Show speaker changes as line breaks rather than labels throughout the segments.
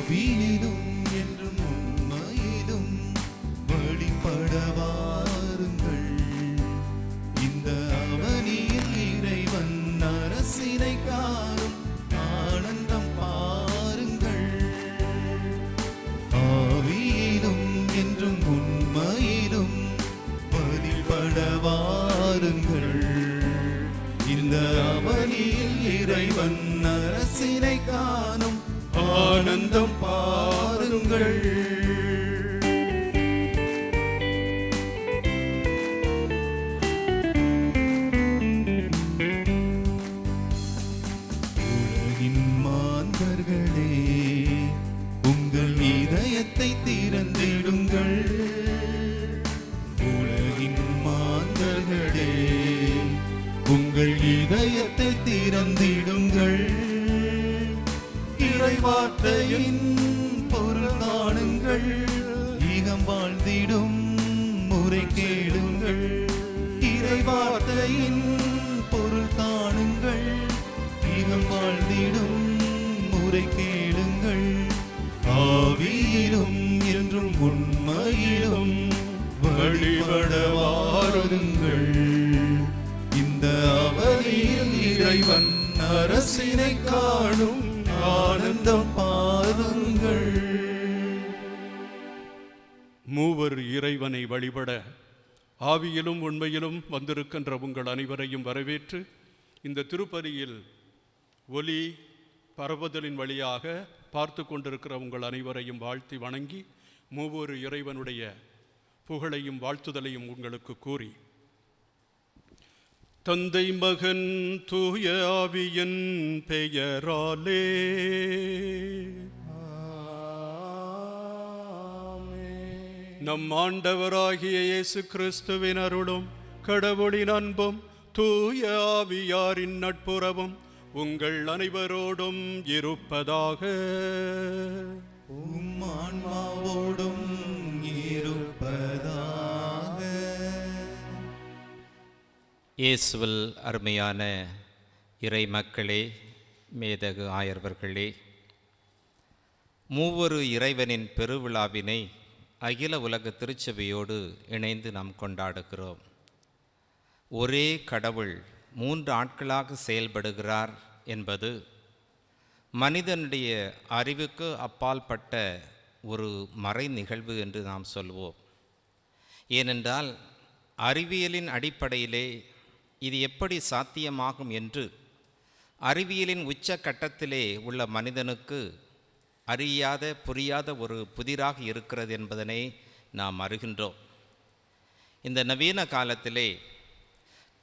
ஆவியிலும் என்றும் உண்மையிலும் வழிபட வாருங்கள். இந்த அவனியில் இறைவன் அரசினை காணும் ஆனந்தம் பாருங்கள். ஆவியிலும் என்றும் உண்மையிலும் வழிபட வாருங்கள். இந்த அவனியில் இறைவன் அரசினை காணும் ஆனந்தம் பாருங்கள். உலகின் மாந்தர்களே, உங்கள் இதயத்தை திறந்திடுங்கள். உலகின் மாந்தர்களே, உங்கள் இதயத்தை திறந்திடுங்கள். இறைவார்த்தையின் பொருள் காணுங்கள். ஈகம் வாழ்ந்திடும் முறை கேளுங்கள். இறைவார்த்தையின் பொருள் காணுங்கள். ஈகம் வாழ்ந்திடும் முறை கேளுங்கள். ஆவியிலும் என்றும் உண்மையிலும் வழிபட வாருங்கள். இந்த அவனியில் இறைவன் அரசினை காணும் ஆனந்தம் பாருங்கள்.
மூவர் இறைவனை வழிபட ஆவியிலும் உண்மையிலும் வந்திருக்கின்ற உங்கள் அனைவரையும் வரவேற்று இந்த திருப்பலியில் ஒலி பரவுதலின் வழியாக பார்த்து கொண்டிருக்கிற உங்கள் அனைவரையும் வாழ்த்தி வணங்கி மூவர் இறைவனுடைய புகழையும் வாழ்த்துதலையும் உங்களுக்கு கூறி, தந்தை மகன் தூய ஆவியின் பெயராலே நம் ஆண்டவராகிய இயேசு கிறிஸ்துவின் அருளும் கடவுளின் அன்பும் தூய ஆவியாரின் நட்புறவும் உங்கள் அனைவரோடும் இருப்பதாக.
உம் ஆன்மாவோடும் இருப்பதாக.
இயேசுவில் அருமையான இறை மக்களே, மேதகு ஆயர்வர்களே, மூவொரு இறைவனின் பெருவிழாவினை அகில உலக திருச்சபையோடு இணைந்து நாம் கொண்டாடுகிறோம். ஒரே கடவுள் 3 ஆட்களாக செயல்படுகிறார் என்பது மனிதனுடைய அறிவுக்கு அப்பாற்பட்ட ஒரு மறை நிகழ்வு என்று நாம் சொல்வோம். ஏனென்றால் அறிவியலின் அடிப்படையிலே இது எப்படி சாத்தியமாகும் என்று அறிவியலின் உச்ச கட்டத்திலே உள்ள மனிதனுக்கு அறியாத புரியாத ஒரு புதிராக இருக்கிறது என்பதனை நாம் அறிகின்றோம். இந்த நவீன காலத்திலே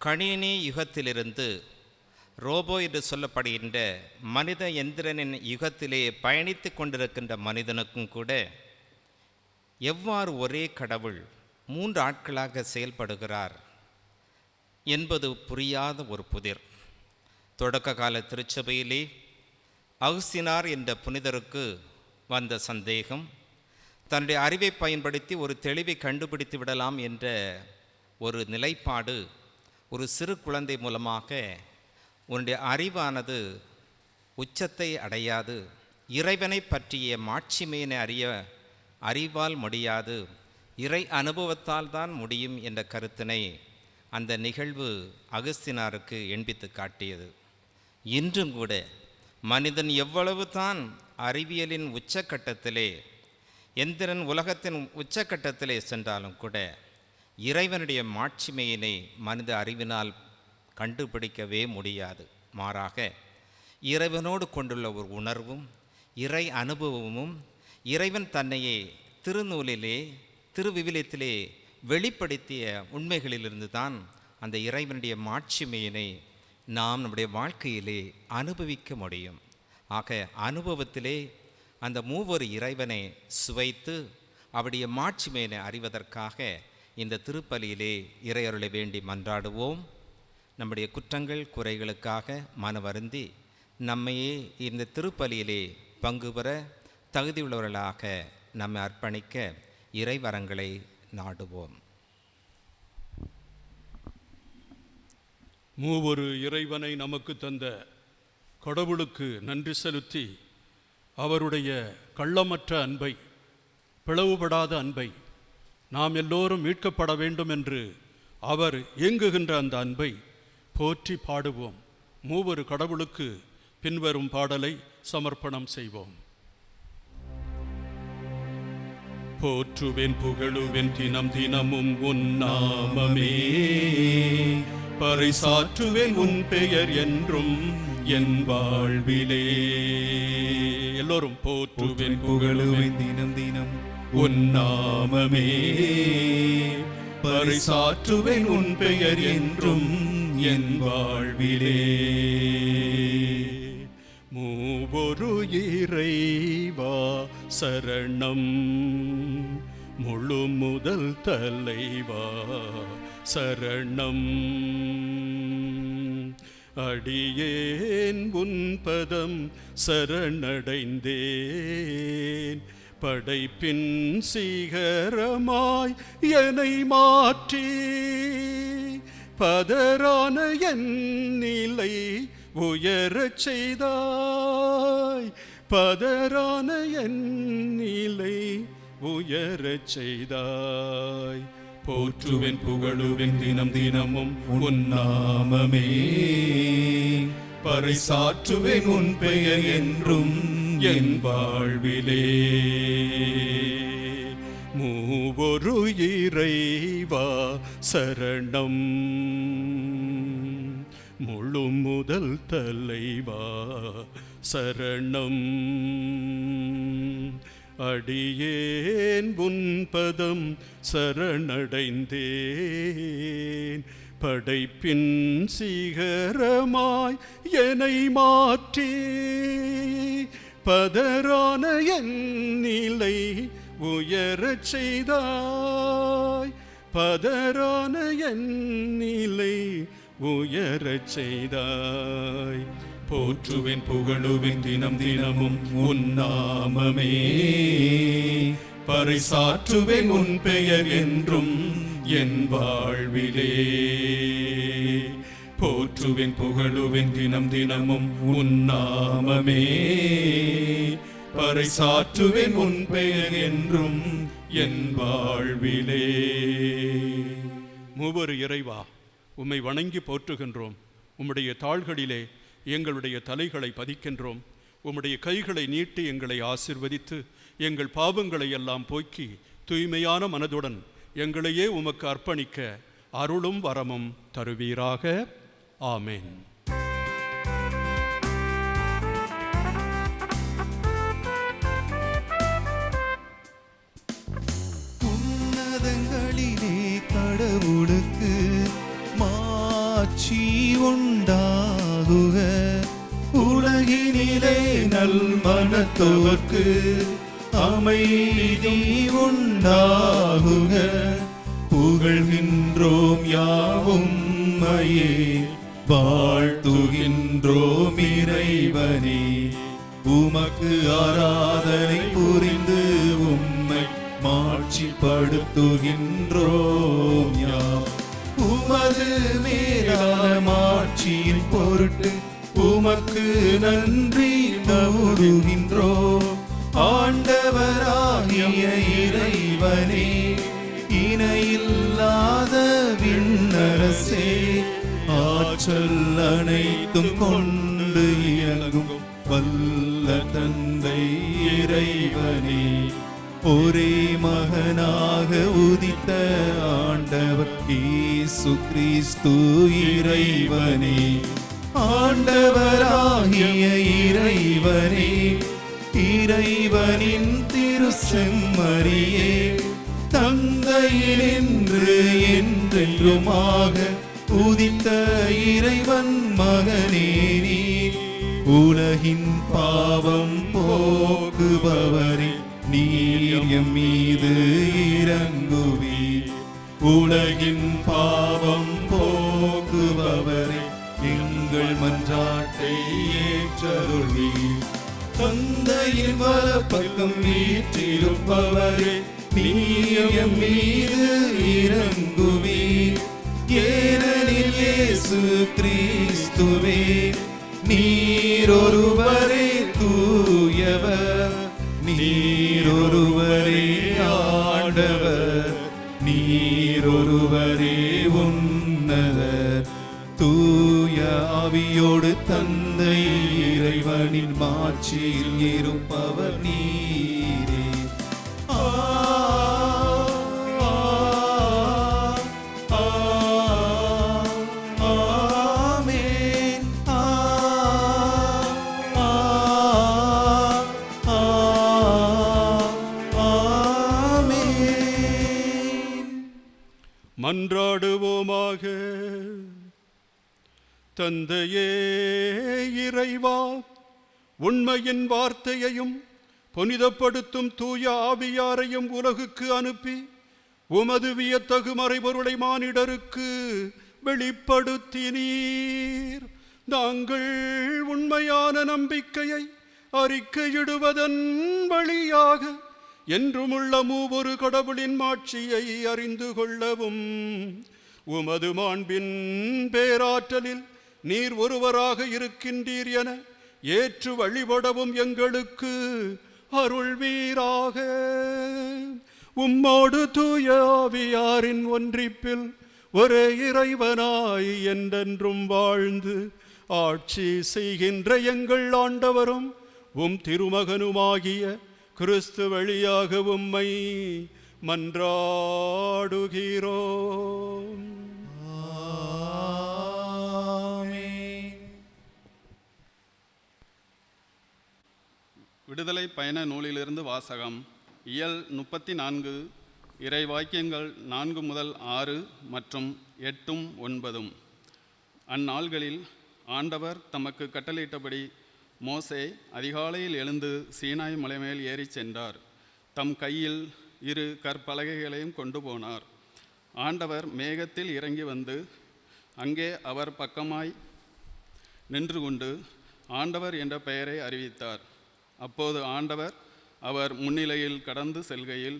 கணினி யுகத்திலிருந்து ரோபோ என்று சொல்லப்படுகின்ற மனித எந்திரனின் யுகத்திலே பயணித்து கொண்டிருக்கின்ற மனிதனுக்கும் கூட எவ்வாறு ஒரே கடவுள் 3 ஆட்களாக செயல்படுகிறார் என்பது புரியாத ஒரு புதிர். தொடக்க கால திருச்சபையிலே அகுஸ்தினார் என்ற புனிதருக்கு வந்த சந்தேகம், தன்னுடைய அறிவை பயன்படுத்தி ஒரு தெளிவை கண்டுபிடித்து விடலாம் என்ற ஒரு நிலைப்பாடு ஒரு சிறு குழந்தை மூலமாக உன்னுடைய அறிவானது உச்சத்தை அடையாது, இறைவனை பற்றிய மாட்சிமையினை அறிவால் முடியாது, இறை அனுபவத்தால் தான் முடியும் என்ற கருத்தினை அந்த நிகழ்வு அகுஸ்தினாருக்கு எண்பித்து காட்டியது. இன்றும் கூட மனிதன் எவ்வளவு தான் அறிவியலின் உச்சக்கட்டத்திலே, எந்திரன் உலகத்தின் உச்சக்கட்டத்திலே சென்றாலும் கூட இறைவனுடைய மாட்சிமையினை மனித அறிவினால் கண்டுபிடிக்கவே முடியாது. மாறாக இறைவனோடு கொண்டுள்ள ஒரு உணர்வும் இறை அனுபவமும் இறைவன் தன்னையே திருநூலிலே திருவிவிலியத்திலே வெளிப்படுத்திய உண்மைகளிலிருந்து தான் அந்த இறைவனுடைய மாட்சிமையினை நாம் நம்முடைய வாழ்க்கையிலே அனுபவிக்க முடியும். ஆக அனுபவத்திலே அந்த மூவொரு இறைவனை சுவைத்து அவருடைய மாட்சிமையினை அறிவதற்காக இந்த திருப்பலியிலே இறையருளை வேண்டி மன்றாடுவோம். நம்முடைய குற்றங்கள் குறைகளுக்காக மனவருந்தி நம்மையே இந்த திருப்பலியிலே பங்கு பெற தகுதியுள்ளவர்களாக நம்மை அர்ப்பணிக்க இறைவரங்களை நாடுவோம்.
மூவொரு இறைவனை நமக்கு தந்த கடவுளுக்கு நன்றி செலுத்தி அவருடைய கள்ளமற்ற அன்பை, பிளவுபடாத அன்பை, நாம் எல்லோரும் மீட்கப்பட வேண்டும் என்று அவர் ஏங்குகின்ற அந்த அன்பை போற்றி பாடுவோம். மூவரு கடவுளுக்கு பின்வரும் பாடலை சமர்ப்பணம் செய்வோம். போற்றுவேன் புகழுவேன் தினம் தினமும் உன் நாமமே, பறைசாற்றுவேன் உன் பெயர் என்றும் என் வாழ்விலே. எல்லோரும் போற்றுவேன் புகழுவேன்
தினம் தினம்
உன் நாமமே, பறைசாற்றுவேன் உன் பெயர் என்றும் என் வாழ்விலே. மூவொரு இறைவா சரணம், முழு முதல் தலைவா சரணம். அடியேன் உன் பதம் சரணடைந்தேன், படைப்பின் சீகரமாய் என்னை மாற்றி பதரான என் நிலை உயரச் செய்தாய், பதரான என் நிலை உயரச் செய்தாய். போற்றுவேன் புகழுவேன் தினம் தினமும் உன் நாமமே, பறைசாற்றுவேன் உன் பெயர் என்றும் என் வாழ்விலே. மூவொரு இறைவா சரணம், முழு முதல் தலைவா சரணம். அடியேன் உன் பதம் சரணடைந்தேன், படைப்பின் சீகரமாய் என்னை மாற்றி பதரான என் நிலை உயரச் செய்தாய், பதரான என் நிலை உயரச் செய்தாய். போற்றுவேன் புகழுவேன் தினம் தினமும் உன் நாமமே, பறைசாற்றுவேன் உன் பெயர் என்றும் என் வாழ்விலே. போற்றுவேன் புகழுவேன் தினம் தினமும் உன் நாமமே, பறைசாற்றுவேன் உன் பெயர் என்றும் என் வாழ்விலே. மூவரு இறைவா, உம்மை வணங்கி போற்றுகின்றோம். உம்முடைய தாள்களிலே எங்களுடைய தலைகளை பதிக்கின்றோம். உம்முடைய கைகளை நீட்டி எங்களை ஆசிர்வதித்து எங்கள் பாவங்களை எல்லாம் போக்கி தூய்மையான மனதுடன் எங்களையே உமக்கு அர்ப்பணிக்க அருளும் வரமும் தருவீராக. ஆமென்.
உன்னதங்களிலே கடவுளுக்கு மாட்சி உண்டாகுக, உலகினிலே நல் மனத்தோர்க்கு அமைதி உண்டாகுக. புகழ்கின்றோம் யாவும் மையே, வாழ்த்துகின்றோம் இறைவனே. உமக்கு ஆராதனை புரிந்து உம்மை மாட்சிப்படுத்துகின்றோம் யாம். உமது மேலான மாட்சியின் பொருட்டு உமக்கு நன்றி கூறுகின்றோம். ஆண்டவராகிய இறைவனே, இணையில்லாத விண்ணரசே, ஆற்றல் அனைத்தும் கொண்டு இயங்கும் வல்ல தந்தை இறைவனே, ஒரே மகனாக உதித்த ஆண்டவர் இயேசு கிறிஸ்து இறைவனே. ஆண்டவராகிய இறைவனே, இறைவனின் திருச்செம்மறியே, தந்தையினின்று என்றென்றுமாக உதித்த இறைவன் மகனே நீர். உலகின் பாவம் போக்குபவரே, நீர் எம் மீது இரங்குவீர். உலகின் பாவம் போக்குபவரே, எங்கள் மன்றாட்டை ஏற்றருள்வீர். தந்தையின் வலப்பக்கம் வீற்றிருப்பவரே, நீர் எம் மீது இரங்குவீர். ஏனெனில் இயேசு கிறிஸ்துவே, நீர் ஒருவரே தூயவர், நீரொருவரே ஆண்டவர், நீரொருவரே உன்னதர், தூய ஆவியோடு தந்தை இறைவனின் மாட்சியில் இருப்பவர் நீரே. ஆமென். ஆமென்.
மன்றாடுவோமாக. தந்தையே இறைவா, உண்மையின் வார்த்தையையும் புனிதப்படுத்தும் தூய ஆவியாரையும் உலகுக்கு அனுப்பி உமது வியத்தகு மறைபொருளை மானிடருக்கு வெளிப்படுத்தினீர். நாங்கள் உண்மையான நம்பிக்கையை அறிக்கையிடுவதன் வழியாக என்றுமுள்ள மூவொரு கடவுளின் மாட்சியை அறிந்து கொள்ளவும் உமது மாண்பின் பேராற்றலில் நீர் ஒருவராக இருக்கின்றீர் என ஏற்று வழிபடவும் எங்களுக்கு அருள்வீராக. உம்மோடு தூய ஆவியாரின் ஒன்றிப்பில் ஒரே இறைவனாய் என்றென்றும் வாழ்ந்து ஆட்சி செய்கின்ற எங்கள் ஆண்டவரும் உம் திருமகனுமாகிய கிறிஸ்து வழியாக உம்மை மன்றாடுகிறோம்.
விடுதலை பயண நூலிலிருந்து வாசகம். இயல் 34 இறை வாக்கியங்கள் 4 முதல் 6 மற்றும் 8 9. அந்நாள்களில் ஆண்டவர் தமக்கு கட்டளையிட்டபடி மோசே அதிகாலையில் எழுந்து சீனாய் மலைமேல் ஏறிச் சென்றார். தம் கையில் 2 கற்பலகைகளையும் கொண்டு போனார். ஆண்டவர் மேகத்தில் இறங்கி வந்து அங்கே அவர் பக்கமாய் நின்று கொண்டு ஆண்டவர் என்ற பெயரை அறிவித்தார். அப்போது ஆண்டவர் அவர் முன்னிலையில் கடந்து செல்கையில்,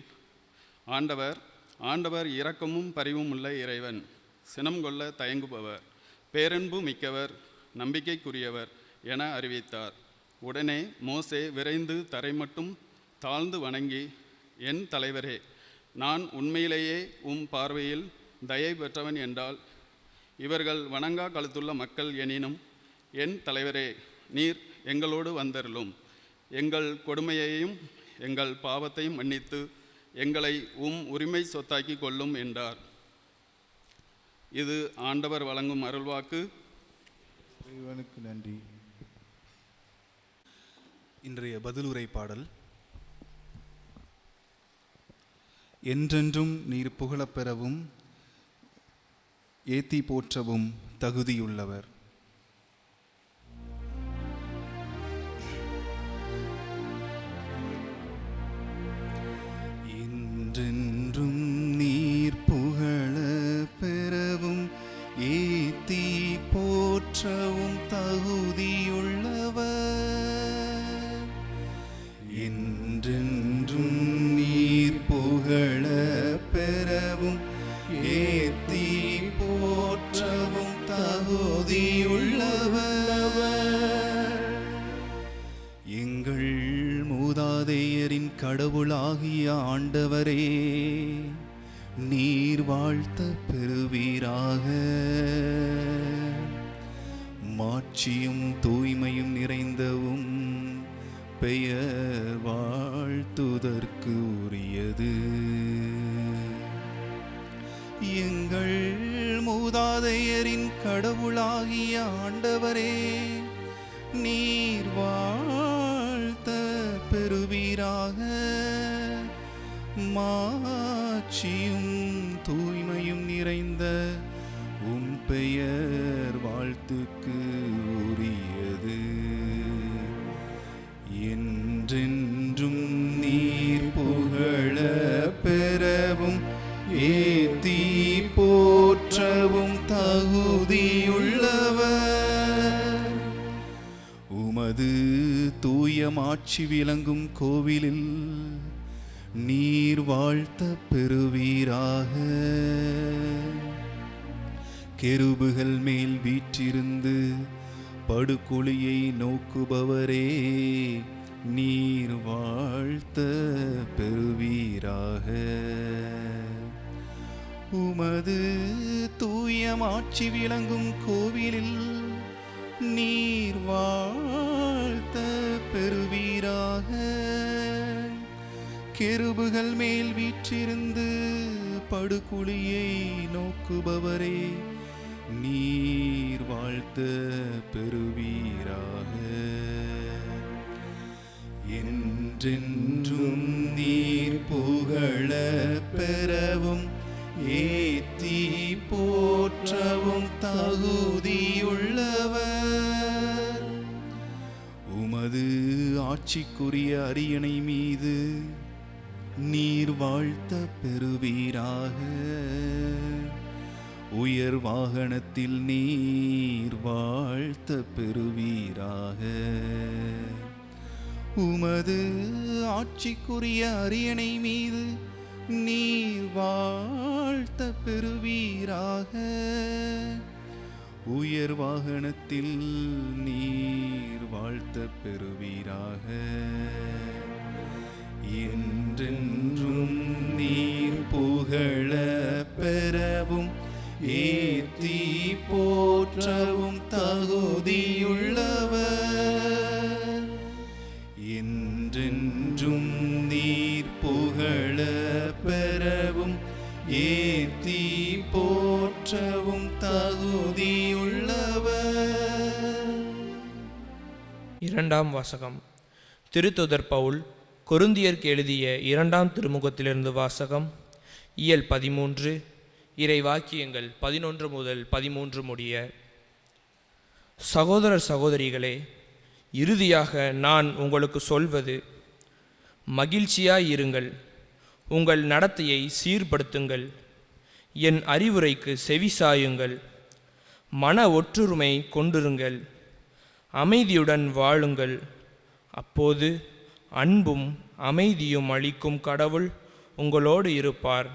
ஆண்டவர் இரக்கமும் பரிவும் உள்ள இறைவன், சினம் கொள்ள தயங்குபவர், பேரன்பு மிக்கவர், நம்பிக்கைக்குரியவர் என அறிவித்தார். உடனே மோசே விரைந்து தரை மட்டும் தாழ்ந்து வணங்கி, என் தலைவரே, நான் உண்மையிலேயே உம் பார்வையில் தயை பெற்றவன் என்றால் இவர்கள் வணங்கா கழுத்துள்ள மக்கள் எனினும், என் தலைவரே, நீர் எங்களோடு வந்தருளும், எங்கள் கொடுமையையும் எங்கள் பாவத்தையும் மன்னித்து எங்களை உம் உரிமை சொத்தாக்கி கொள்ளும் என்றார். இது ஆண்டவர் வழங்கும் அருள்வாக்கு.
இறைவனுக்கு நன்றி. இன்றைய பதிலுரை பாடல். என்றென்றும் நீர் புகழப்பெறவும் ஏத்தி போற்றவும் தகுதியுள்ளவர். என்றென்றும் நீர் புகழ பெறவும் ஏத்தி போற்றவும் தகுதியுள்ளவர். என்றென்றும் நீர் புகழ பெறவும் ஏத்தி போற்றவும் தகுதியுள்ளவர். எங்கள் மூதாதையரின் கடவுளாகிய ஆண்டவரே, நீர் வாழ்த்த பெறுவீராக. மாட்சியும் தூய்மையும் நிறைந்தவும் பெயர் வாழ்த்துதற்கு உரியது. எங்கள் மூதாதையரின் கடவுளாகிய ஆண்டவரே, நீர் வாழ்த்த பெறுவீராக. மாட்சியும் தூய்மையும் நிறைந்த உம் பெயர் வாழ்த்துக்கு உரியது. என்றென்றும் நீர் புகழ பெறவும் ஏத்தி போற்றவும் தகுதியுள்ளவர். உமது தூய மாட்சி விளங்கும் கோவிலில் நீர் வாழ்த்த பெறுவீராக. கெருபுகள் மேல் வீற்றிருந்து படுகுழியை நோக்குபவரே, நீர் வாழ்த்த பெறுவீராக. உமது தூய மாட்சி விளங்கும் கோவிலில் நீர் வாழ்த்த பெறுவீராக. கெருபுகள் மேல் வீற்றிருந்து படுகுழியை நோக்குபவரே, நீர் வாழ்த்த பெறுவீராக. என்றென்றும் நீர் புகழ பெறவும் ஏத்தி போற்றவும் தகுதியுள்ளவர். உமது ஆட்சிக்குரிய அரியணை மீது நீர் வாழ்த்த பெறுவீராக. உயர் வாகனத்தில் நீர் வாழ்த்த பெறுவீராக. உமது ஆட்சிக்குரிய அரியணை மீது நீர் வாழ்த்த பெறுவீராக. உயர் வாகனத்தில் நீர் வாழ்த்த பெறுவீராக. என்றென்றும் நீர் புகழ பெறவும் ஏத்தி போற்றவும் தகுதியுள்ளவர். என்றென்றும் நீர் புகழ பெறவும் ஏத்தி போற்றவும் தகுதியுள்ளவர்.
இரண்டாம் வாசகம். திருத்தூதர் பவுல் கொரிந்தியருக்கு எழுதிய 2ஆம் திருமுகத்திலிருந்து வாசகம். இயல் 13, இறை வாக்கியங்கள் 11 முதல் 13 முடிய. சகோதரர் சகோதரிகளே, இறுதியாக நான் உங்களுக்கு சொல்வது, மகிழ்ச்சியாயிருங்கள், உங்கள் நடத்தையை சீர்படுத்துங்கள், என் அறிவுரைக்கு செவிசாயுங்கள், மன ஒற்றுமை கொண்டிருங்கள், அமைதியுடன் வாழுங்கள். அப்போது அன்பும் அமைதியும் அளிக்கும் கடவுள் உங்களோடு இருப்பார்.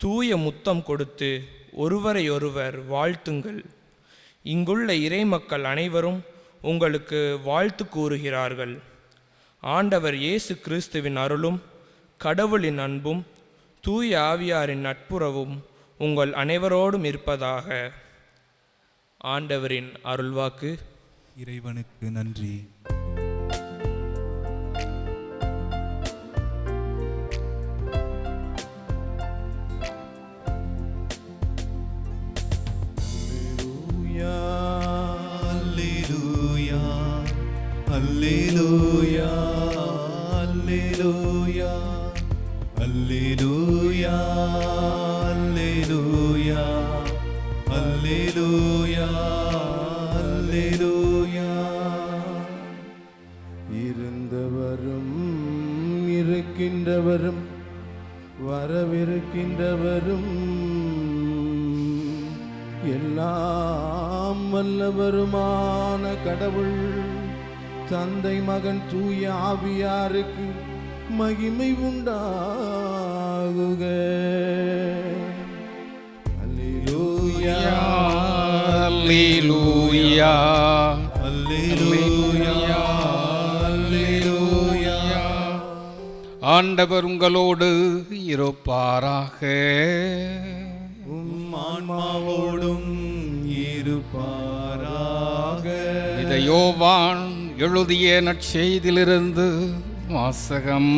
தூய முத்தம் கொடுத்து ஒருவரையொருவர் வாழ்த்துங்கள். இங்குள்ள இறைமக்கள் அனைவரும் உங்களுக்கு வாழ்த்து கூறுகிறார்கள். ஆண்டவர் இயேசு கிறிஸ்துவின் அருளும் கடவுளின் அன்பும் தூய ஆவியாரின் நட்புறவும் உங்கள் அனைவரோடும் இருப்பதாக. ஆண்டவரின் அருள்வாக்கு.
இறைவனுக்கு நன்றி. அல்லேலூயா, அல்லேலூயா, அல்லேலூயா, அல்லேலூயா, அல்லேலூயா, அல்லேலூயா.
இருந்தவரும் இருக்கின்றவரும் வரவிருக்கின்றவரும் எல்லாம் வல்லவருமான கடவுள் தந்தை மகன் தூய ஆவியாருக்கு மகிமை உண்டாகுக. அல்லேலூயா,
அல்லேலூயா,
அல்லேலூயா, அல்லேலூயா.
ஆண்டவர் உங்களோடு இருப்பாராக.
ஆன்மாவோடும் இருப்பாராக.
இதை யோவான் எழுதிய நற்செய்தியிலிருந்து வாசகம்.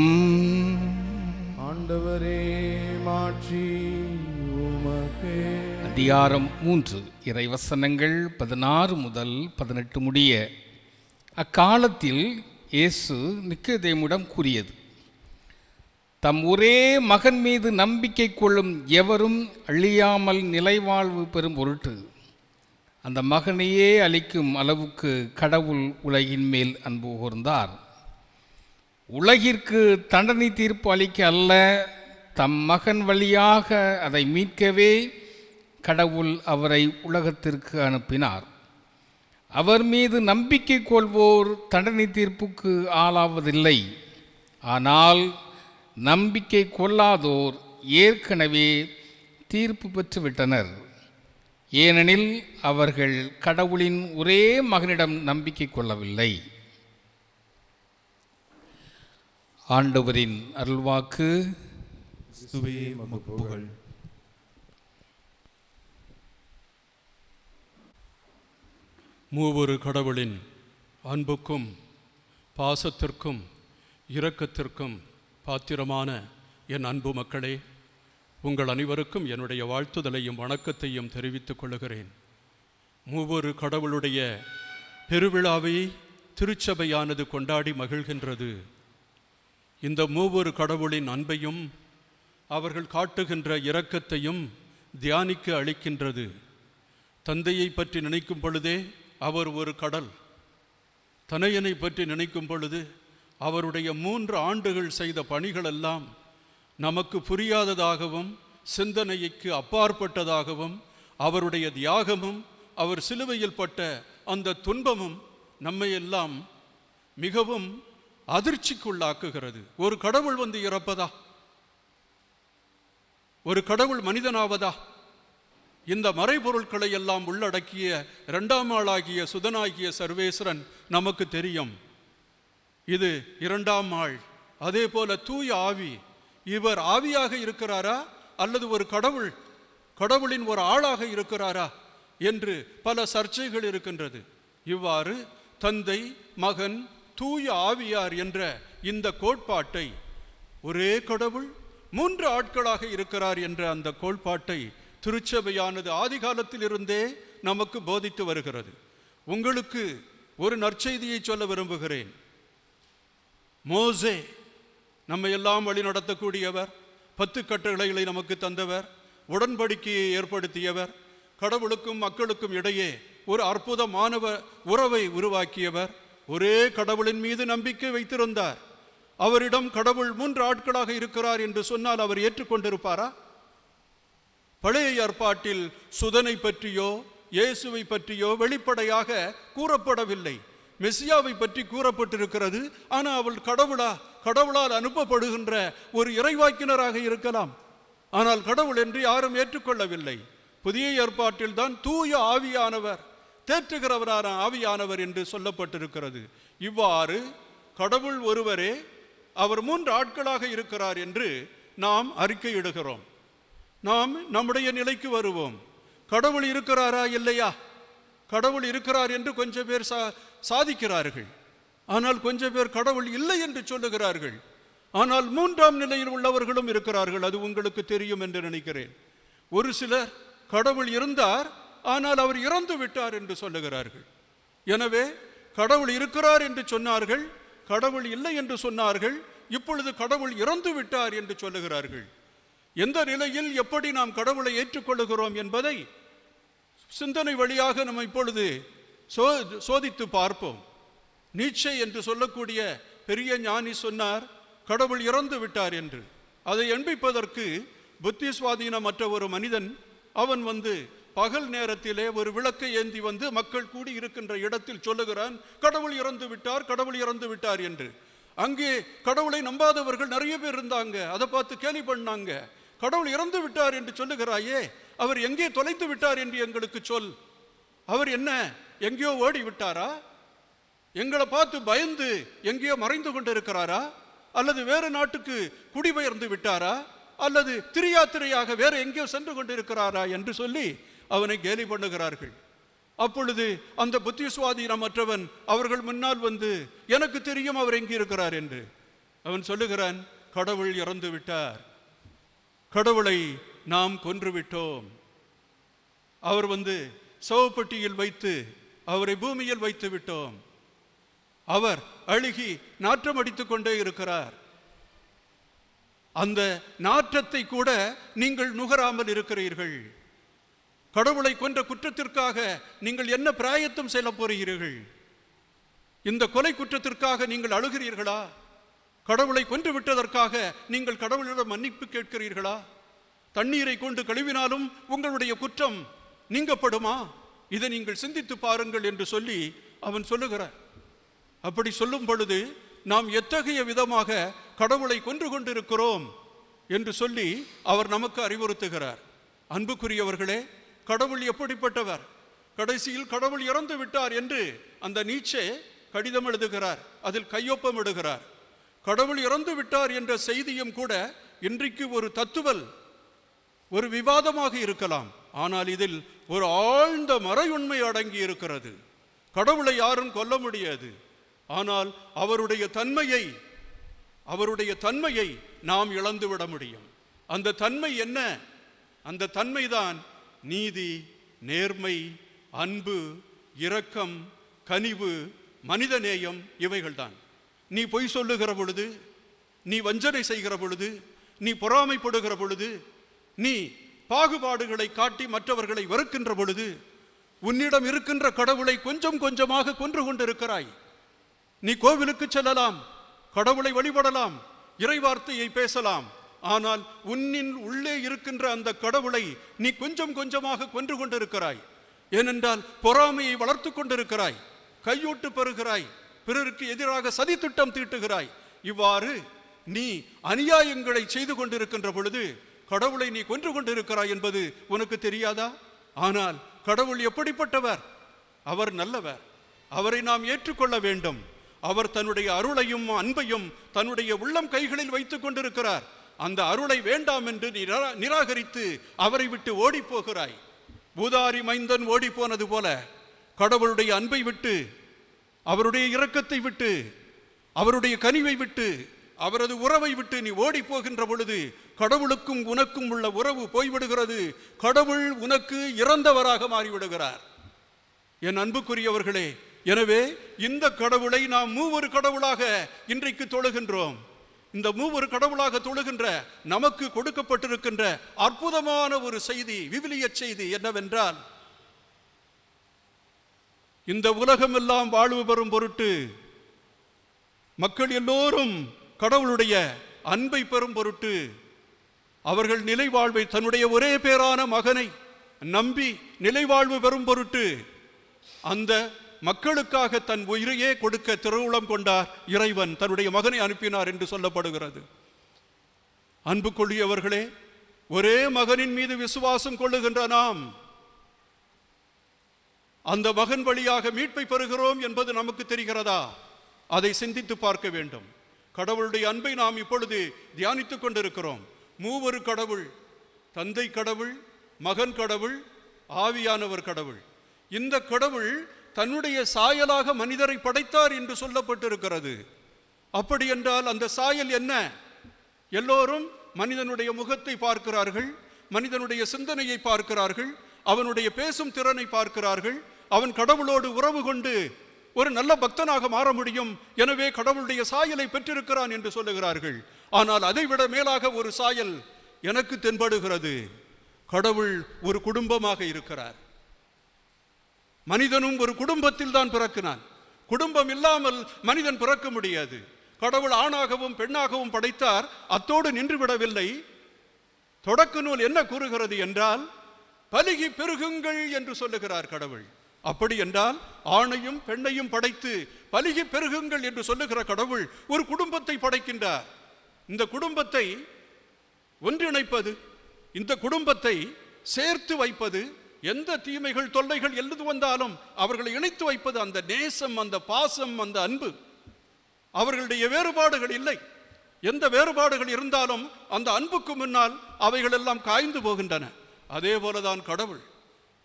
ஆண்டவரே, மாட்சி உமக்கே.
அதிகாரம் 3, இறைவசனங்கள் 16 முதல் 18 முடிய. அக்காலத்தில் இயேசு நிக்கோதேமுவிடம் கூறியது, தம் ஒரே மகன் மீது நம்பிக்கை கொள்ளும் எவரும் அழியாமல் நிலைவாழ்வு பெறும் பொருட்டு அந்த மகனையே அளிக்கும் அளவுக்கு கடவுள் உலகின் மேல் அன்பு கூர்ந்தார். உலகிற்கு தண்டனை தீர்ப்பு அளிக்க அல்ல, தம் மகன் வழியாக அதை மீட்கவே கடவுள் அவரை உலகத்திற்கு அனுப்பினார். அவர் மீது நம்பிக்கை கொள்வோர் தண்டனை தீர்ப்புக்கு ஆளாவதில்லை. ஆனால் நம்பிக்கை கொள்ளாதோர் ஏற்கனவே தீர்ப்பு பெற்றுவிட்டனர். ஏனெனில் அவர்கள் கடவுளின் ஒரே மகனிடம் நம்பிக்கை கொள்ளவில்லை. ஆண்டவரின் அருள்வாக்கு.
கிறிஸ்துவே உமக்கு புகழ்.
மூவொரு கடவுளின் அன்புக்கும் பாசத்திற்கும் இரக்கத்திற்கும் பாத்திரமான என் அன்பு மக்களே, உங்கள் அனைவருக்கும் என்னுடைய வாழ்த்துதலையும் வணக்கத்தையும் தெரிவித்துக் கொள்கிறேன். மூவொரு கடவுளுடைய பெருவிழாவை திருச்சபையானது கொண்டாடி மகிழ்கின்றது. இந்த மூவொரு கடவுளின் அன்பையும் அவர்கள் காட்டுகின்ற இரக்கத்தையும் தியானிக்க அளிக்கின்றது. தந்தையை பற்றி நினைக்கும் பொழுதே அவர் ஒரு கடல். தனையனை பற்றி நினைக்கும் பொழுது அவருடைய 3 ஆண்டுகள் செய்த பணிகளெல்லாம் நமக்கு புரியாததாகவும் சிந்தனைக்கு அப்பாற்பட்டதாகவும், அவருடைய தியாகமும் அவர் சிலுவையில் பட்ட அந்த துன்பமும் நம்மையெல்லாம் மிகவும் அதிர்ச்சிக்குள்ளாக்குகிறது. ஒரு கடவுள் வந்து இறப்பதா? ஒரு கடவுள் மனிதனாவதா? இந்த மறைபொருட்களை எல்லாம் உள்ளடக்கிய 2ஆம் ஆளாகிய சுதனாகிய சர்வேஸ்வரன் நமக்கு தெரியும். இது 2ஆம் ஆள். அதே போல தூய ஆவி, இவர் ஆவியாக இருக்கிறாரா அல்லது ஒரு கடவுளின் ஒரு ஆளாக இருக்கிறாரா என்று பல சர்ச்சைகள் இருக்கின்றது. இவ்வாறு தந்தை, மகன், தூய ஆவியார் என்ற இந்த கோட்பாட்டை, ஒரே கடவுள் 3 ஆட்களாக இருக்கிறார் என்ற அந்த கோட்பாட்டை திருச்சபையானது ஆதி காலத்தில் இருந்தே நமக்கு போதித்து வருகிறது. உங்களுக்கு ஒரு நற்செய்தியை சொல்ல விரும்புகிறேன். மோசே நம்மை எல்லாம் வழி நடத்தக்கூடியவர், 10 கட்டளைகளை நமக்கு தந்தவர், உடன்படிக்கையை ஏற்படுத்தியவர், கடவுளுக்கும் மக்களுக்கும் இடையே ஒரு அற்புதமான உறவை உருவாக்கியவர், ஒரே கடவுளின் மீது நம்பிக்கை வைத்திருந்தார். அவரிடம் கடவுள் 3 ஆட்களாக இருக்கிறார் என்று சொன்னால் அவர் ஏற்றுக்கொண்டிருப்பாரா? பழைய ஏற்பாட்டில் சுதனை பற்றியோ இயேசுவை பற்றியோ வெளிப்படையாக கூறப்படவில்லை. மெசியாவை பற்றி கூறப்பட்டிருக்கிறது. ஆனால் அவள் கடவுளால் அனுப்பப்படுகின்ற ஒரு இறைவாக்கினராக இருக்கலாம். ஆனால் கடவுள் என்று யாரும் ஏற்றுக்கொள்ளவில்லை. புதிய ஏற்பாட்டில் தான் தூய ஆவியானவர், தேற்றுகிறவரான ஆவியானவர் என்று சொல்லப்பட்டிருக்கிறது. இவ்வாறு கடவுள் ஒருவரே, அவர் 3 ஆட்களாக இருக்கிறார் என்று நாம் அறிக்கையிடுகிறோம். நாம் நம்முடைய நிலைக்கு வருவோம். கடவுள் இருக்கிறாரா இல்லையா? கடவுள் இருக்கிறார் என்று கொஞ்சம் பேர் சாதிக்கிறார்கள். ஆனால் கொஞ்சம் பேர் கடவுள் இல்லை என்று சொல்லுகிறார்கள். ஆனால் 3ஆம் நிலையில் உள்ளவர்களும் இருக்கிறார்கள். அது உங்களுக்கு தெரியும் என்று நினைக்கிறேன். ஒரு சிலர் கடவுள் இருந்தார், ஆனால் அவர் இறந்து விட்டார் என்று சொல்லுகிறார்கள். எனவே கடவுள் இருக்கிறார் என்று சொன்னார்கள், கடவுள் இல்லை என்று சொன்னார்கள், இப்பொழுது கடவுள் இறந்து விட்டார் என்று சொல்லுகிறார்கள். எந்த நிலையில் எப்படி நாம் கடவுளை ஏற்றுக்கொள்ளுகிறோம் என்பதை சிந்தனை வழியாக நம்ம இப்பொழுது சோதித்து பார்ப்போம். நீட்சே என்று சொல்லக்கூடிய பெரிய ஞானி சொன்னார், கடவுள் இறந்து விட்டார் என்று. அதை எண்பிப்பதற்கு புத்தி சுவாதீனமற்ற ஒரு மனிதன், அவன் வந்து பகல் நேரத்திலே ஒரு விளக்கை ஏந்தி வந்து மக்கள் கூடி இருக்கின்ற இடத்தில் சொல்லுகிறான், கடவுள் இறந்து விட்டார், கடவுள் இறந்து விட்டார் என்று. அங்கே கடவுளை நம்பாதவர்கள் நிறைய பேர் இருந்தாங்க. அதை பார்த்து கேலி பண்ணாங்க. கடவுள் இறந்து விட்டார் என்று சொல்லுகிறாயே, அவர் எங்கே தொலைத்து விட்டார் என்று எங்களுக்கு சொல். அவர் என்ன எங்கேயோ ஓடி விட்டாரா? எங்களை பார்த்து பயந்து எங்கேயோ மறைந்து கொண்டிருக்கிறாரா? அல்லது வேறு நாட்டுக்கு குடிபெயர்ந்து விட்டாரா? அல்லது திரியாத்திரையாக வேற எங்கேயோ சென்று கொண்டிருக்கிறாரா என்று சொல்லி அவனை கேலி பண்ணுகிறார்கள். அப்பொழுது அந்த புத்தி சுவாதீனமற்றவன் அவர்கள் முன்னால் வந்து, எனக்கு தெரியும் அவர் எங்கே இருக்கிறார் என்று. அவன் சொல்லுகிறான், கடவுள் இறந்து விட்டார், கடவுளை நாம் கொன்றுவிட்டோம். அவர் வந்து சவப்பட்டியில் வைத்து அவரை பூமியில் வைத்து விட்டோம். அவர் அழுகி நாற்றம் அடித்துக் கொண்டே இருக்கிறார். அந்த நாற்றத்தை கூட நீங்கள் நுகராமல் இருக்கிறீர்கள். கடவுளை கொன்ற குற்றத்திற்காக நீங்கள் என்ன பிராயத்தம் செல்ல போகிறீர்கள்? இந்த கொலை குற்றத்திற்காக நீங்கள் அழுகிறீர்களா? கடவுளை கொன்று விட்டதற்காக நீங்கள் கடவுளிடம் மன்னிப்பு கேட்கிறீர்களா? தண்ணீரை கொண்டு கழுவினாலும் உங்களுடைய குற்றம் நீங்கப்படுமா? இதை நீங்கள் சிந்தித்து பாருங்கள் என்று சொல்லி அவன் சொல்லுகிறார். அப்படி சொல்லும் பொழுது நாம் எத்தகைய விதமாக கடவுளை கொன்று கொண்டிருக்கிறோம் என்று சொல்லி அவர் நமக்கு அறிவுறுத்துகிறார். அன்புக்குரியவர்களே, கடவுள் எப்படிப்பட்டவர்? கடைசியில் கடவுள் இறந்து விட்டார் என்று அந்த நீட்சே கடிதம் எழுதுகிறார், அதில் கையொப்பம் இடுகிறார். கடவுள் இறந்து விட்டார் என்ற செய்தியும் கூட இன்றைக்கு ஒரு தத்துவல், ஒரு விவாதமாக இருக்கலாம். ஆனால் இதில் ஒரு ஆழ்ந்த மறையுண்மை அடங்கி இருக்கிறது. கடவுளை யாரும் கொல்ல முடியாது. ஆனால் அவருடைய தன்மையை நாம் இழந்துவிட முடியும். அந்த தன்மை என்ன? அந்த தன்மைதான் நீதி, நேர்மை, அன்பு, இரக்கம், கனிவு, மனிதநேயம். இவைகள்தான். நீ பொய் சொல்லுகிற பொழுது, நீ வஞ்சனை செய்கிற பொழுது, நீ பொறாமைப்படுகிற பொழுது, நீ பாகுபாடுகளை காட்டி மற்றவர்களை வெறுக்கின்ற பொழுது, உன்னிடம் இருக்கின்ற கடவுளை கொஞ்சம் கொஞ்சமாக கொன்று கொண்டிருக்கிறாய். நீ கோவிலுக்கு செல்லலாம், கடவுளை வழிபடலாம், இறைவார்த்தையை பேசலாம். ஆனால் உன்னின் உள்ளே இருக்கின்ற அந்த கடவுளை நீ கொஞ்சம் கொஞ்சமாக கொன்று கொண்டிருக்கிறாய். ஏனென்றால் பொறாமையை வளர்த்து கொண்டிருக்கிறாய், கையூட்டு பெறுகிறாய், பிறருக்கு எதிராக சதி திட்டம் தீட்டுகிறாய். இவ்வாறு நீ அநியாயங்களை செய்து கொண்டிருக்கின்ற பொழுது கடவுளை நீ கொன்று கொண்டிருக்கிறாய் என்பது உனக்கு தெரியாதா? ஆனால் கடவுள் எப்படிப்பட்டவர்? அவர் நல்லவர். அவரை நாம் ஏற்றுக்கொள்ள வேண்டும். அவர் தன்னுடைய அருளையும் அன்பையும் தன்னுடைய உள்ளம் கைகளில் வைத்துக் கொண்டிருக்கிறார். அந்த அருளை வேண்டாம் என்று நிராகரித்து அவரை விட்டு ஓடி போகிறாய். பூதாரி மைந்தன் ஓடி போனது போல கடவுளுடைய அன்பை விட்டு, அவருடைய இரக்கத்தை விட்டு, அவருடைய கனிவை விட்டு, அவரது உறவை விட்டு நீ ஓடி போகின்ற பொழுது கடவுளுக்கும் உனக்கும் உள்ள உறவு போய்விடுகிறது. கடவுள் உனக்கு இறந்தவராக மாறிவிடுகிறார். என் அன்புக்குரியவர்களே, எனவே இந்த கடவுளை நாம் மூவொரு கடவுளாக இன்றைக்கு தொழுகின்றோம். இந்த மூவொரு கடவுளாக தொழுகின்ற நமக்கு கொடுக்கப்பட்டிருக்கின்ற அற்புதமான ஒரு செய்தி, விவிலிய செய்தி என்னவென்றால், இந்த உலகம் எல்லாம் வாழ்வு பெறும் பொருட்டு, மக்கள் எல்லோரும் கடவுளுடைய அன்பை பெறும் பொருட்டு, அவர்கள் நிலைவாழ்வை, தன்னுடைய ஒரே பேரான மகனை நம்பி நிலைவாழ்வு பெறும் பொருட்டு அந்த மக்களுக்காக தன் உயிரையே கொடுக்க திருவுளம் கொண்டார் இறைவன். தன்னுடைய மகனை அனுப்பினார் என்று சொல்லப்படுகிறது. அன்பு கொள்ளியவர்களே, ஒரே மகனின் மீது விசுவாசம் கொள்ளுகின்ற நாம் அந்த மகன் வழியாக மீட்பை பெறுகிறோம் என்பது நமக்கு தெரிகிறதா? அதை சிந்தித்து பார்க்க வேண்டும். கடவுளுடைய அன்பை நாம் இப்பொழுது தியானித்துக் கொண்டிருக்கிறோம். மூவொரு கடவுள், தந்தை கடவுள், மகன் கடவுள், ஆவியானவர் கடவுள். இந்த கடவுள் தன்னுடைய சாயலாக மனிதரை படைத்தார் என்று சொல்லப்பட்டிருக்கிறது. அப்படி என்றால் அந்த சாயல் என்ன? எல்லோரும் மனிதனுடைய முகத்தை பார்க்கிறார்கள், மனிதனுடைய சிந்தனையை பார்க்கிறார்கள், அவனுடைய பேசும் திறனை பார்க்கிறார்கள். அவன் கடவுளோடு உறவு கொண்டு ஒரு நல்ல பக்தனாக மாற முடியும், எனவே கடவுளுடைய சாயலை பெற்றிருக்கிறான் என்று சொல்லுகிறார்கள். ஆனால் அதைவிட மேலாக ஒரு சாயல் எனக்கு தென்படுகிறது. கடவுள் ஒரு குடும்பமாக இருக்கிறார். மனிதனும் ஒரு குடும்பத்தில் தான் பிறக்கிறான். குடும்பம் இல்லாமல் மனிதன் பிறக்க முடியாது. கடவுள் ஆணாகவும் பெண்ணாகவும் படைத்தார். அத்தோடு நின்றுவிடவில்லை. தொடக்க நூல் என்ன கூறுகிறது என்றால், பலுகி பெருகுங்கள் என்று சொல்லுகிறார் கடவுள். அப்படி என்றால் ஆணையும் பெண்ணையும் படைத்து பலுகி பெருகுங்கள் என்று சொல்லுகிற கடவுள் ஒரு குடும்பத்தை படைக்கின்றார். இந்த குடும்பத்தை ஒன்றிணைப்பது, இந்த குடும்பத்தை சேர்த்து வைப்பது, எந்த தீமைகள் தொல்லைகள் எழுது வந்தாலும் அவர்களை இணைத்து வைப்பது அந்த நேசம், அந்த பாசம், அந்த அன்பு. அவர்களுடைய வேறுபாடுகள் இல்லை. எந்த வேறுபாடுகள் இருந்தாலும் அந்த அன்புக்கு முன்னால் அவைகள் எல்லாம் காய்ந்து போகின்றன. அதே போலதான் கடவுள்.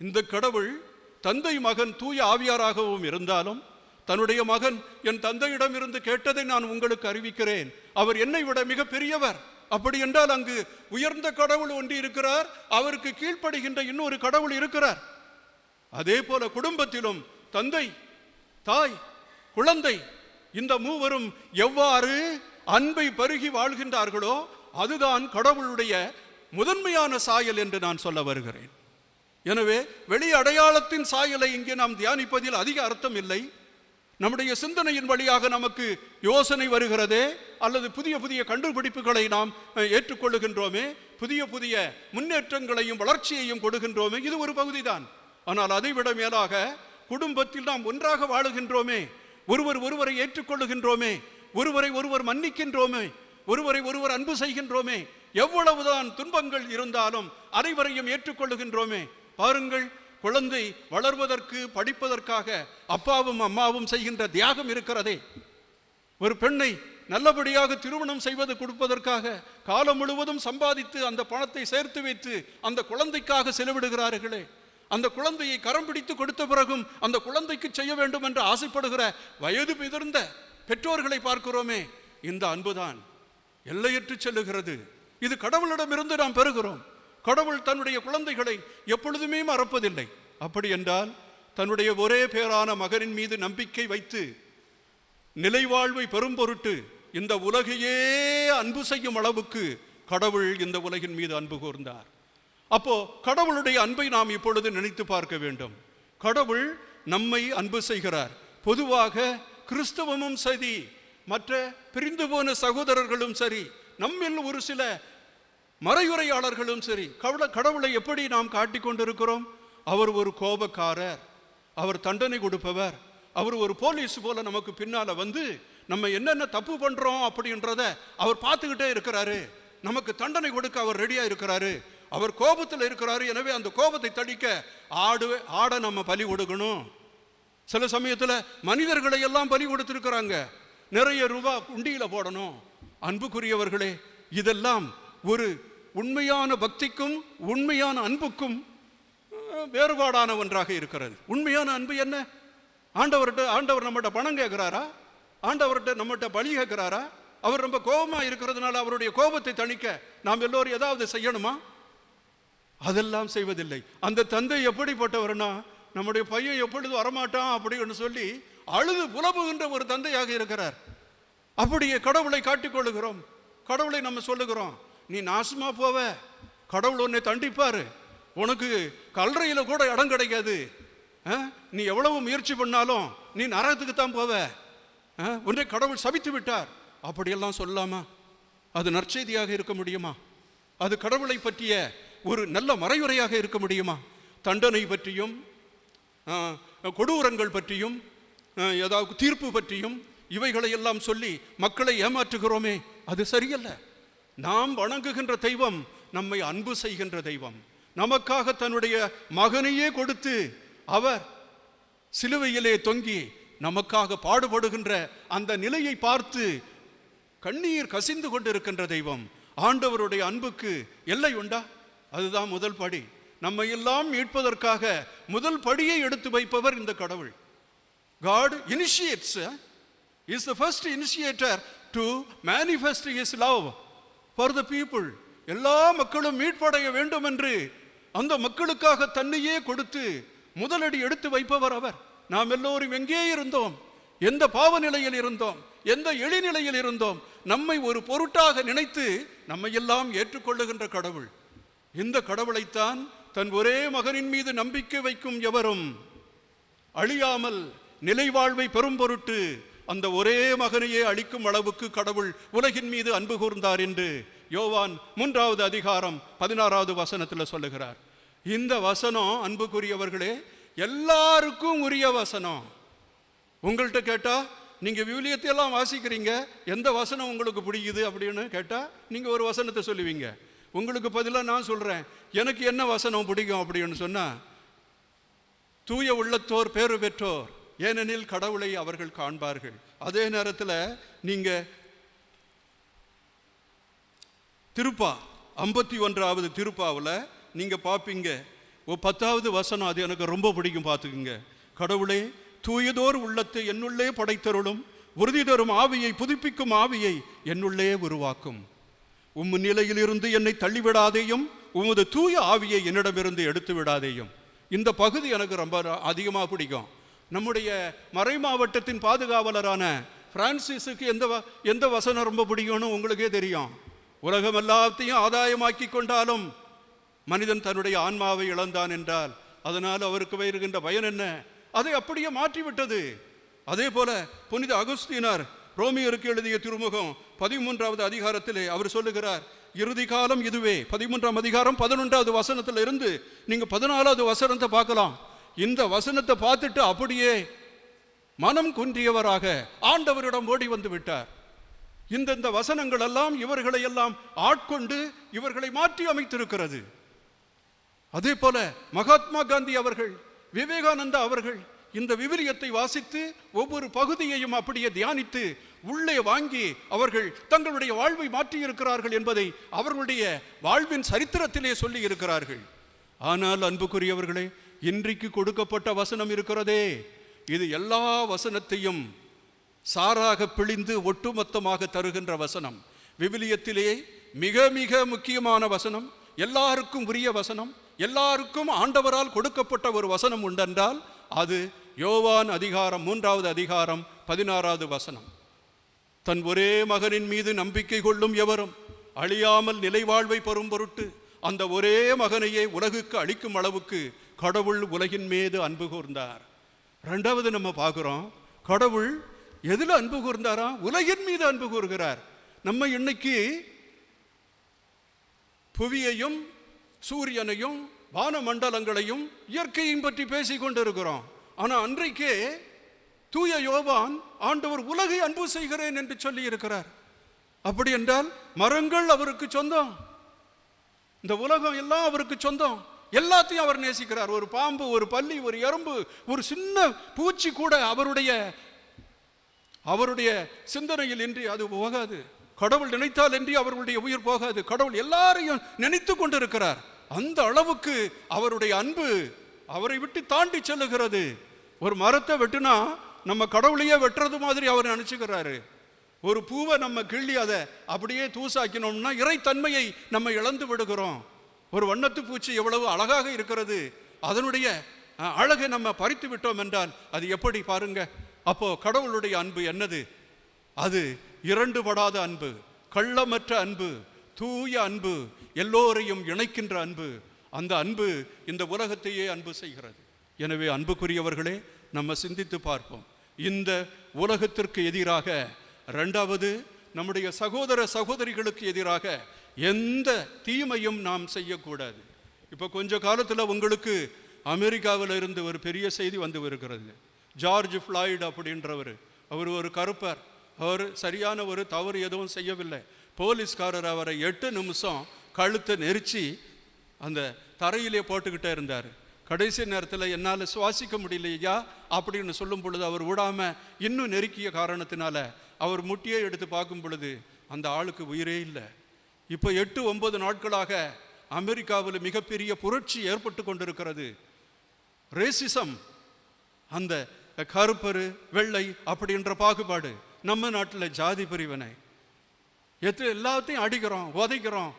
இந்த கடவுள் தந்தை மகன் தூய ஆவியாராகவும் இருந்தாலும், தன்னுடைய மகன் என் தந்தையிடம் இருந்து கேட்டதை நான் உங்களுக்கு அறிவிக்கிறேன், அவர் என்னை விட மிக பெரியவர். அப்படி என்றால் அங்கு உயர்ந்த கடவுள் ஒன்று இருக்கிறார், அவருக்கு கீழ்ப்படுகின்ற இன்னொரு கடவுள் இருக்கிறார். அதே போல குடும்பத்திலும் தந்தை, தாய், குழந்தை, இந்த மூவரும் எவ்வாறு அன்பை பருகி வாழ்கின்றார்களோ அதுதான் கடவுளுடைய முதன்மையான சாயல் என்று நான் சொல்ல வருகிறேன். எனவே வெளி அடையாளத்தின் சாயலை இங்கே நாம் தியானிப்பதில் அதிக அர்த்தம் இல்லை. நம்முடைய சிந்தனையின் வழியாக நமக்கு யோசனை வருகிறதே, அல்லது புதிய புதிய கண்டுபிடிப்புகளை நாம் ஏற்றுக்கொள்ளுகின்றோமே, புதிய புதிய முன்னேற்றங்களையும் வளர்ச்சியையும் கொடுக்கின்றோமே, இது ஒரு பகுதிதான். ஆனால் அதைவிட மேலாக குடும்பத்தில் நாம் ஒன்றாக வாழுகின்றோமே, ஒருவரை ஏற்றுக்கொள்ளுகின்றோமே, ஒருவர் மன்னிக்கின்றோமே, ஒருவர் அன்பு செய்கின்றோமே, எவ்வளவுதான் துன்பங்கள் இருந்தாலும் அனைவரையும் ஏற்றுக்கொள்ளுகின்றோமே. பாருங்கள், குழந்தை வளர்வதற்கு படிப்பதற்காக அப்பாவும் அம்மாவும் செய்கின்ற தியாகம் இருக்கிறதே. ஒரு பெண்ணை நல்லபடியாக திருமணம் செய்வது கொடுப்பதற்காக காலம் முழுவதும் சம்பாதித்து அந்த பணத்தை சேர்த்து வைத்து அந்த குழந்தைக்காக செலவிடுகிறார்களே, அந்த குழந்தையை கரம் பிடித்து கொடுத்த பிறகும் அந்த குழந்தைக்கு செய்ய வேண்டும் என்று ஆசைப்படுகிற வயது முதிர்ந்த பெற்றோர்களை பார்க்கிறோமே, இந்த அன்புதான் எல்லையற்று செல்லுகிறது. இது கடவுளிடமிருந்து நாம் பெறுகிறோம். கடவுள் தன்னுடைய குழந்தைகளை எப்பொழுதுமே மறப்பதில்லை. அப்படி என்றால் தன்னுடைய ஒரே பேரான மகனின் மீது நம்பிக்கை வைத்து நிலைவாழ்வை பெறும் பொருட்டு இந்த உலகையே அன்பு செய்யும் அளவுக்கு கடவுள் இந்த உலகின் மீது அன்பு கூர்ந்தார். அப்போ கடவுளுடைய அன்பை நாம் இப்பொழுது நினைத்து பார்க்க வேண்டும். கடவுள் நம்மை அன்பு செய்கிறார். பொதுவாக கிறிஸ்தவமும் சரி, மற்ற பிரிந்து போன சகோதரர்களும் சரி, நம்மில் ஒரு சில மறையுரையாளர்களும் சரி, கடவுளை எப்படி நாம் காட்டிக் கொண்டிருக்கிறோம்? அவர் ஒரு கோபக்காரர், அவர் தண்டனை கொடுப்பவர், அவர் ஒரு போலீஸ் போல நமக்கு பின்னால வந்து நம்ம என்னென்ன தப்பு பண்றோம் அப்படின்றத அவர் பார்த்துக்கிட்டே இருக்கிறாரு, நமக்கு தண்டனை கொடுக்க அவர் ரெடியா இருக்கிறாரு, அவர் கோபத்தில் இருக்கிறாரு, எனவே அந்த கோபத்தை தடிக்க ஆட நம்ம பலி கொடுக்கணும். சில சமயத்தில் மனிதர்களை எல்லாம் பலி கொடுத்திருக்கிறாங்க, நிறைய ரூபாய் உண்டியில போடணும். அன்புக்குரியவர்களே, இதெல்லாம் ஒரு உண்மையான பக்திக்கும் உண்மையான அன்புக்கும் வேறுபாடான ஒன்றாக இருக்கிறது. உண்மையான அன்பு என்ன? ஆண்டவர் நம்மகிட்ட பணம் கேட்கிறாரா? ஆண்டவர்கிட்ட நம்மகிட்ட பலி கேட்கிறாரா? அவர் ரொம்ப கோபமா இருக்கிறதுனால அவருடைய கோபத்தை தணிக்க நாம் எல்லோரும் ஏதாவது செய்யணுமா? அதெல்லாம் செய்வதில்லை. அந்த தந்தை எப்படிப்பட்டவர்னா, நம்முடைய பையன் எப்பொழுது வரமாட்டான் அப்படின்னு சொல்லி அழுது புலம்புகின்ற ஒரு தந்தையாக இருக்கிறார். அப்படியே கடவுளை காட்டிக்கொள்ளுகிறோம். கடவுளை நம்ம சொல்லுகிறோம், நீ நாசமா போவ, கடவுள் உன்னை தண்டிப்பாரு, உனக்கு கல்லறையில கூட இடம் கிடைக்காது, நீ எவ்வளவு முயற்சி பண்ணாலும் நீ நரகத்துக்கு தான் போவ, ஒன்றை கடவுள் சபித்து விட்டார். அப்படியெல்லாம் சொல்லாமா? அது நற்செய்தியாக இருக்க முடியுமா? அது கடவுளை பற்றிய ஒரு நல்ல மறையுரையாக இருக்க முடியுமா? தண்டனை பற்றியும் கொடூரங்கள் பற்றியும் ஏதாவது தீர்ப்பு பற்றியும் இவைகளை எல்லாம் சொல்லி மக்களை ஏமாற்றுகிறோமே, அது சரியல்ல. நாம் வணங்குகின்ற தெய்வம் நம்மை அன்பு செய்கின்ற தெய்வம். நமக்காக தன்னுடைய மகனையே கொடுத்து அவர் சிலுவையிலே தொங்கி நமக்காக பாடுபடுகின்ற அந்த நிலையை பார்த்து கண்ணீர் கசிந்து கொண்டிருக்கின்ற தெய்வம். ஆண்டவருடைய அன்புக்கு எல்லை உண்டா? அதுதான் முதல் படி. நம்மை எல்லாம் மீட்பதற்காக முதல் படியை எடுத்து வைப்பவர் இந்த கடவுள். God initiates, is the first initiator to manifest his love for the people. எல்லா மக்களும் மீட்படைய வேண்டும் என்று அந்த மக்களுக்காக தன்னையே கொடுத்து முதலடி எடுத்து வைப்பவர் அவர். நாம் எல்லோரும் எங்கே இருந்தோம், எந்த பாவ நிலையில் இருந்தோம், எந்த எளிநிலையில் இருந்தோம், நம்மை ஒரு பொருட்டாக நினைத்து நம்மை எல்லாம் ஏற்றுக்கொள்ளுகின்ற கடவுள். இந்த கடவுளைத்தான் தன் ஒரே மகனின் மீது நம்பிக்கை வைக்கும் எவரும் அழியாமல் நிலை வாழ்வை பெறும் பொருட்டு அந்த ஒரே மகனையே அளிக்கும் அளவுக்கு கடவுள் உலகின் மீது அன்பு கூர்ந்தார் என்று யோவான் 3வது அதிகாரம் 16வது வசனத்தில் சொல்லுகிறார். இந்த வசனம் அன்புக்குரியவர்களே எல்லாருக்கும் உரிய வசனம். உங்கள்கிட்ட கேட்டா, நீங்க விவிலியத்தை எல்லாம் வாசிக்கிறீங்க, எந்த வசனம் உங்களுக்கு பிடிக்குது அப்படின்னு கேட்டா நீங்க ஒரு வசனத்தை சொல்லுவீங்க. உங்களுக்கு பதிலாக நான் சொல்றேன், எனக்கு என்ன வசனம் பிடிக்கும் அப்படின்னு சொன்னா, தூய உள்ளத்தோர் பேறு பெற்றோர் ஏனெனில் கடவுளை அவர்கள் காண்பார்கள். அதே நேரத்தில் நீங்க திருப்பா 51வது திருப்பாவில் நீங்க பார்ப்பீங்க, 10வது வசனம், அது எனக்கு ரொம்ப பிடிக்கும், பார்த்துக்குங்க. கடவுளே, தூயதோர் உள்ளத்தை என்னுள்ளே படைத்தருளும், உறுதி தரும் ஆவியை புதுப்பிக்கும் ஆவியை என்னுள்ளே உருவாக்கும். உம் நிலையிலிருந்து என்னை தள்ளிவிடாதேயும், உமது தூய ஆவியை என்னிடமிருந்து எடுத்து விடாதேயும். இந்த பகுதி எனக்கு ரொம்ப அதிகமாக பிடிக்கும். நம்முடைய மறை மாவட்டத்தின் பாதுகாவலரான பிரான்சிஸுக்கு எந்த வசனம் ரொம்ப பிடிக்கும்னு உங்களுக்கே தெரியும். உலகம் எல்லாத்தையும் ஆதாயமாக்கி கொண்டாலும் மனிதன் தன்னுடைய ஆன்மாவை இழந்தான் என்றால் அதனால் அவருக்கு வருகின்ற பயன் என்ன? அதை அப்படியே மாற்றிவிட்டது. அதே போல புனித அகுஸ்தீனார் ரோமியருக்கு எழுதிய திருமுகம் 13வது அதிகாரத்திலே அவர் சொல்லுகிறார், இறுதி காலம் இதுவே. 13ஆம் அதிகாரம் 11வது வசனத்தில் இருந்து நீங்க 14வது வசனத்தை பார்க்கலாம். இந்த வசனத்தை பார்த்துட்டு அப்படியே மனம் குன்றியவராக ஆண்டவரிடம் ஓடி வந்து விட்டார். இந்த வசனங்கள் எல்லாம் இவர்களை எல்லாம் ஆட்கொண்டு இவர்களை மாற்றி அமைத்திருக்கிறது. அதே போல மகாத்மா காந்தி அவர்கள், விவேகானந்தா அவர்கள், இந்த விவிலியத்தை வாசித்து ஒவ்வொரு பகுதியையும் அப்படியே தியானித்து உள்ளே வாங்கி அவர்கள் தங்களுடைய வாழ்வை மாற்றியிருக்கிறார்கள் என்பதை அவர்களுடைய வாழ்வின் சரித்திரத்திலே சொல்லி இருக்கிறார்கள். ஆனால் அன்புக்குரியவர்களே, இன்றைக்கு கொடுக்கப்பட்ட வசனம் இருக்கிறதே, இது எல்லா வசனத்தையும் சாராக பிழிந்து ஒட்டுமொத்தமாக தருகின்ற வசனம். விவிலியத்திலே மிக மிக முக்கியமான வசனம், எல்லாருக்கும் உரிய வசனம், எல்லாருக்கும் ஆண்டவரால் கொடுக்கப்பட்ட ஒரு வசனம் உண்டென்றால் அது யோவான் அதிகாரம் 3வது அதிகாரம் 16வது வசனம். தன் ஒரே மகனின் மீது நம்பிக்கை கொள்ளும் எவரும் அழியாமல் நிலைவாழ்வை பெறும் பொருட்டு அந்த ஒரே மகனையே உலகுக்கு அளிக்கும் அளவுக்கு கடவுள் உலகின் மீது அன்பு கூர்ந்தார். ரெண்டாவது நம்ம பார்க்கிறோம், கடவுள் எதுல அன்பு கூர்ந்தாரா? உலகின் மீது அன்பு கூறுகிறார். நம்ம இன்னைக்கு புவியையும் சூரியனையும் வானமண்டலங்களையும் இயற்கையும் பற்றி பேசிக் கொண்டிருக்கிறோம். ஆனா அன்றைக்கே தூய யோவான் ஆண்டவர் உலகை அன்பு செய்கிறேன் என்று சொல்லி இருக்கிறார். அப்படி என்றால் மரங்கள் அவருக்கு சொந்தம், இந்த உலகம் எல்லாம் அவருக்கு சொந்தம், எல்லாத்தையும் அவர் நேசிக்கிறார். ஒரு பாம்பு, ஒரு பல்லி, ஒரு எறும்பு, ஒரு சின்ன பூச்சி கூட அவருடைய சிந்தனையில் இன்றி அது போகாது. கடவுள் நினைத்தால் இன்றி அவர்களுடைய உயிர் போகாது. கடவுள் எல்லாரையும் நினைத்து கொண்டிருக்கிறார். அந்த அளவுக்கு அவருடைய அன்பு அவரை விட்டு தாண்டி செல்லுகிறது. ஒரு மரத்தை வெட்டினா நம்ம கடவுளையே வெட்டுறது மாதிரி அவர் நினைச்சுக்கிறாரு. ஒரு பூவை நம்ம கிள்ளி அதை அப்படியே தூசாக்கினோம்னா இறைத்தன்மையை நம்ம இழந்து விடுகிறோம். ஒரு வண்ணத்து பூச்சி எவ்வளவு அழகாக இருக்கிறது, அதனுடைய அழகை நம்ம பறித்து விட்டோம் என்றால் அது எப்படி பாருங்க. அப்போ கடவுளுடைய அன்பு என்னது? அது இரண்டுபடாத அன்பு, கள்ளமற்ற அன்பு, தூய அன்பு, எல்லோரையும் இணைக்கின்ற அன்பு. அந்த அன்பு இந்த உலகத்தையே அன்பு செய்கிறது. எனவே அன்புக்குரியவர்களே, நம்ம சிந்தித்து பார்ப்போம். இந்த உலகத்திற்கு எதிராக, இரண்டாவது நம்முடைய சகோதர சகோதரிகளுக்கு எதிராக எந்த தீமையும் நாம் செய்யக்கூடாது. இப்போ கொஞ்ச காலத்தில் உங்களுக்கு அமெரிக்காவில் இருந்து ஒரு பெரிய செய்தி வந்து வருகிறது. ஜார்ஜ் ஃப்ளாய்டு அப்படின்றவர், அவர் ஒரு கருப்பர், அவர் சரியான ஒரு தவறு எதுவும் செய்யவில்லை. போலீஸ்காரர் அவரை 8 நிமிஷம் கழுத்தை நெரிச்சு அந்த தரையிலே போட்டுக்கிட்டே இருந்தார். கடைசி நேரத்தில் என்னால் சுவாசிக்க முடியலையா அப்படின்னு சொல்லும் பொழுது அவர் விடாமல் இன்னும் நெருக்கிய காரணத்தினால அவர் முட்டியை எடுத்து பார்க்கும் பொழுது அந்த ஆளுக்கு உயிரே இல்லை. இப்போ 8-9 நாட்களாக அமெரிக்காவில் மிகப்பெரிய புரட்சி ஏற்பட்டு கொண்டிருக்கிறது. ரேசிசம், அந்த கருப்பரு வெள்ளை அப்படின்ற பாகுபாடு, நம்ம நாட்டில் ஜாதி பிரிவினை, எல்லாத்தையும் அடிக்கிறோம், உதைக்கிறோம்,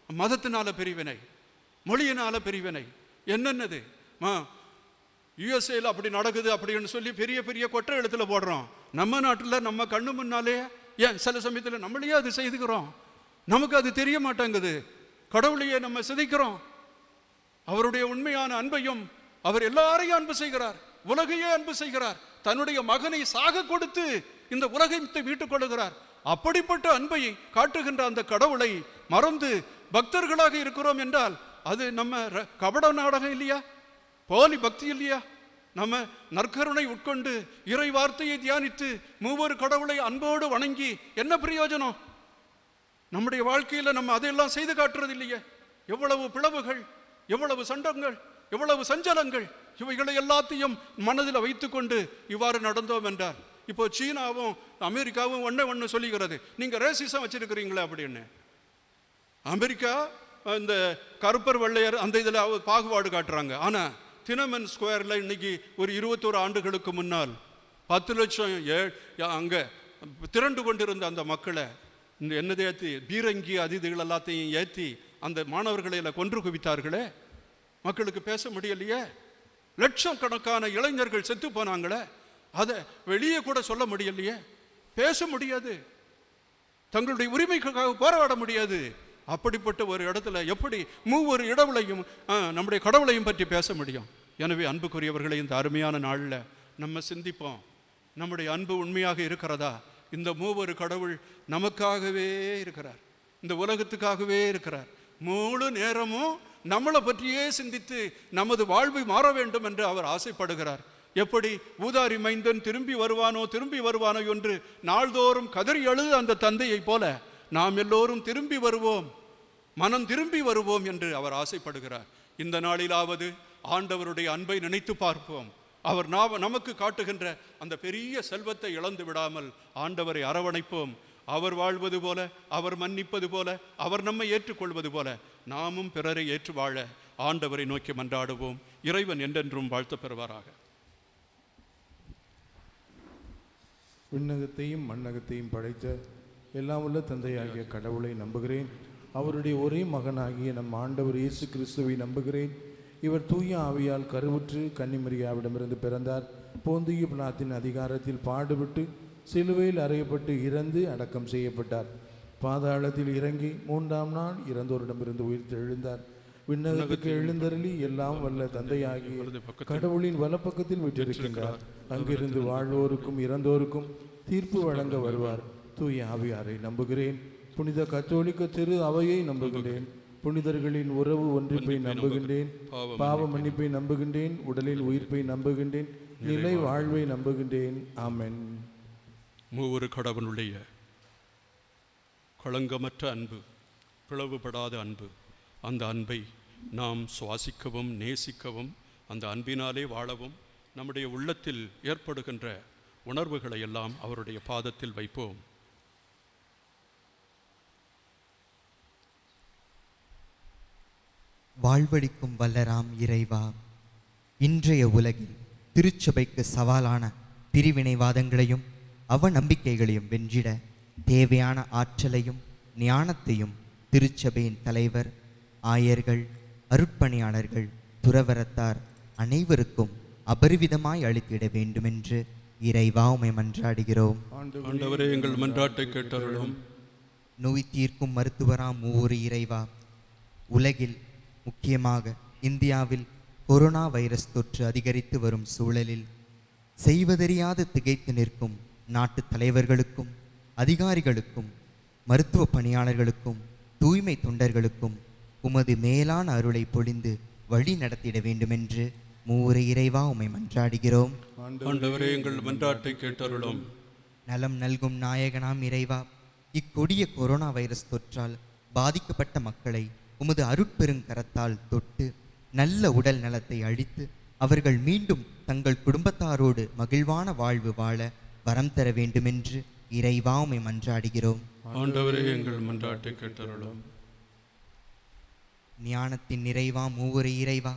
மதத்தினால பிரிவினை, மொழியினால பிரிவினை, என்னென்னது யுஎஸ்ஏல அப்படி நடக்குது அப்படின்னு சொல்லி பெரிய பெரிய கொற்ற எழுத்துல போடுறோம். நம்ம நாட்டில் நம்ம கண்ணு முன்னாலே ஏன் சில சமயத்தில் நம்மளையே அது செய்துக்கிறோம், நமக்கு அது தெரிய மாட்டேங்குது. கடவுளையே நம்ம சிதைக்கிறோம். அவருடைய உண்மையான அன்பையும், அவர் எல்லாரையும் அன்பு செய்கிறார், உலகையே அன்பு செய்கிறார், தன்னுடைய மகனை சாக கொடுத்து இந்த உலகத்தை மீட்டுக் கொள்ளுகிறார். அப்படிப்பட்ட அன்பை காட்டுகின்ற அந்த கடவுளை மறந்து பக்தர்களாக இருக்கிறோம் என்றால் அது நம்ம கபட நாடகம் இல்லையா? போலி பக்தி இல்லையா? நம்ம நற்கருணை உட்கொண்டு இறை வார்த்தையை தியானித்து மூவர் கடவுளை அன்போடு வணங்கி என்ன பிரயோஜனம்? நம்முடைய வாழ்க்கையில் நம்ம அதையெல்லாம் செய்து காட்டுறது இல்லையே. எவ்வளவு பிளவுகள், எவ்வளவு சண்டங்கள், எவ்வளவு சஞ்சலங்கள், இவைகளை எல்லாத்தையும் மனதில் வைத்துக்கொண்டு இவ்வாறு நடந்தோம் என்றார். இப்போ சீனாவும் அமெரிக்காவும் ஒன்று சொல்லிக்கிறது, நீங்க ரேசிசம் வச்சிருக்கிறீங்களே அப்படின்னு. அமெரிக்கா இந்த கருப்பர் வெள்ளையர் அந்த இதில் பாகுபாடு காட்டுறாங்க. ஆனால் தினமன் ஸ்கொயரில் இன்னைக்கு ஒரு 21 ஆண்டுகளுக்கு முன்னால் 10 லட்சம் அங்கே திரண்டு கொண்டிருந்த அந்த மக்களை இந்த என்னதை ஏற்றி பீரங்கி அதிதிகள் எல்லாத்தையும் ஏற்றி அந்த மாணவர்களை கொன்று குவித்தார்களே. மக்களுக்கு பேச முடியலையே. லட்சக்கணக்கான இளைஞர்கள் செத்து போனாங்களே, அதை வெளியே கூட சொல்ல முடியலையே, பேச முடியாது, தங்களுடைய உரிமைக்காக போராட முடியாது. அப்படிப்பட்ட ஒரு இடத்துல எப்படி மூவொரு இடவுளையும் நம்முடைய கடவுளையும் பற்றி பேச முடியும்? எனவே அன்புக்குரியவர்களை, இந்த அருமையான நாளில் நம்ம சிந்திப்போம். நம்முடைய அன்பு உண்மையாக இருக்கிறதா? இந்த மூவொரு கடவுள் நமக்காகவே இருக்கிறார், இந்த உலகத்துக்காகவே இருக்கிறார். முழு நேரமும் நம்மளை பற்றியே சிந்தித்து நமது வாழ்வை மாற வேண்டும் என்று அவர் ஆசைப்படுகிறார். எப்படி ஊதாரி மைந்தன் திரும்பி வருவானோ என்று நாள்தோறும் கதறி அழுது அந்த தந்தையை போல நாம் எல்லோரும் திரும்பி வருவோம், மனம் திரும்பி வருவோம் என்று அவர் ஆசைப்படுகிறார். இந்த நாளிலாவது ஆண்டவருடைய அன்பை நினைத்து பார்ப்போம். அவர் நமக்கு காட்டுகின்ற அந்த பெரிய செல்வத்தை இழந்து விடாமல் ஆண்டவரை அரவணைப்போம். அவர் வாழ்வது போல, அவர் மன்னிப்பது போல, அவர் நம்மை ஏற்றுக்கொள்வது போல நாமும் பிறரை ஏற்று வாழ ஆண்டவரை நோக்கி மன்றாடுவோம். இறைவன் என்றென்றும் வாழ்த்து பெறுவாராக.
விண்ணகத்தையும் மண்ணகத்தையும் படைத்த எல்லாம் உள்ள தந்தையாகிய கடவுளை நம்புகிறேன். அவருடைய ஒரே மகனாகிய நம் ஆண்டவர் இயேசு கிறிஸ்துவை நம்புகிறேன். இவர் தூய ஆவியால் கருவுற்று கன்னிமரியாவிடமிருந்து பிறந்தார். போந்திய பிலாத்தின் அதிகாரத்தில் பாடுபட்டு சிலுவையில் அறையப்பட்டு இறந்து அடக்கம் செய்யப்பட்டார். பாதாளத்தில் இறங்கி 3ஆம் நாள் இறந்தோரிடமிருந்து உயிர்த்து எழுந்தார். விண்ணகத்துக்கு எழுந்தருளி எல்லாம் வல்ல தந்தையாகிய கடவுளின் வலப்பக்கத்தில் விட்டிருக்கின்றார். அங்கிருந்து வாழ்வோருக்கும் இறந்தோருக்கும் தீர்ப்பு வழங்க வருவார். தூய ஆவியாரை நம்புகிறேன். புனித கத்தோலிக்க திரு அவையை நம்புகின்றேன். புனிதர்களின் உறவு ஒன்றிப்பை நம்புகின்றேன். பாவ மன்னிப்பை நம்புகின்றேன். உடலின் உயிர்ப்பை நம்புகின்றேன். நிலை வாழ்வை நம்புகின்றேன். ஆமென்.
மூவொரு கடவுளுடைய களங்கமற்ற அன்பு, பிளவுபடாத அன்பு, அந்த அன்பை நாம் சுவாசிக்கவும் நேசிக்கவும், அந்த அன்பினாலே வாழவும் நம்முடைய உள்ளத்தில் ஏற்படுகின்ற உணர்வுகளை எல்லாம் அவருடைய பாதத்தில் வைப்போம்.
வாழ்வளிக்கும் வல்லராம் இறைவா, இன்றைய உலகில் திருச்சபைக்கு சவாலான பிரிவினைவாதங்களையும் அவநம்பிக்கைகளையும் வென்றிட தேவையான ஆற்றலையும் ஞானத்தையும் திருச்சபையின் தலைவர், ஆயர்கள், அருட்பணியாளர்கள், துறவரத்தார் அனைவருக்கும் அபரிவிதமாய் அளித்திட வேண்டுமென்று இறைவா உம்மை மன்றாடுகிறோம்.
ஆண்டவரே, எங்கள் மன்றாட்டை கேட்டருளும்.
நோய் தீர்க்கும் மருத்துவராம் மூவொரு இறைவா, உலகில் முக்கியமாக இந்தியாவில் கொரோனா வைரஸ் தொற்று அதிகரித்து வரும் சூழலில் செய்வதறியாது திகைத்து நிற்கும் நாட்டு தலைவர்களுக்கும் அதிகாரிகளுக்கும் மருத்துவ பணியாளர்களுக்கும் தூய்மை தொண்டர்களுக்கும் உமது மேலான அருளை பொழிந்து வழி நடத்திட வேண்டுமென்று மூவொரு இறைவா உம்மை மன்றாடுகிறோம்.
ஆண்டவரே, எங்கள் மன்றாட்டை கேட்டருளும்.
நலம் நல்கும் நாயகனாம் இறைவா, இக்கொடிய கொரோனா வைரஸ் தொற்றால் பாதிக்கப்பட்ட மக்களை உமது அருட்பெருங்கரத்தால் தொட்டு நல்ல உடல் நலத்தை அளித்து அவர்கள் மீண்டும் தங்கள் குடும்பத்தாரோடு மகிழ்வான வாழ்வு வாழ வரம் தர வேண்டுமென்று இறைவா உம்மை மன்றாடுகிறோம்.
ஆண்டவரே, எங்கள் மன்றாட்டை கேட்டருளும்.
ஞானத்தின் நிறைவா மூவொரு இறைவா,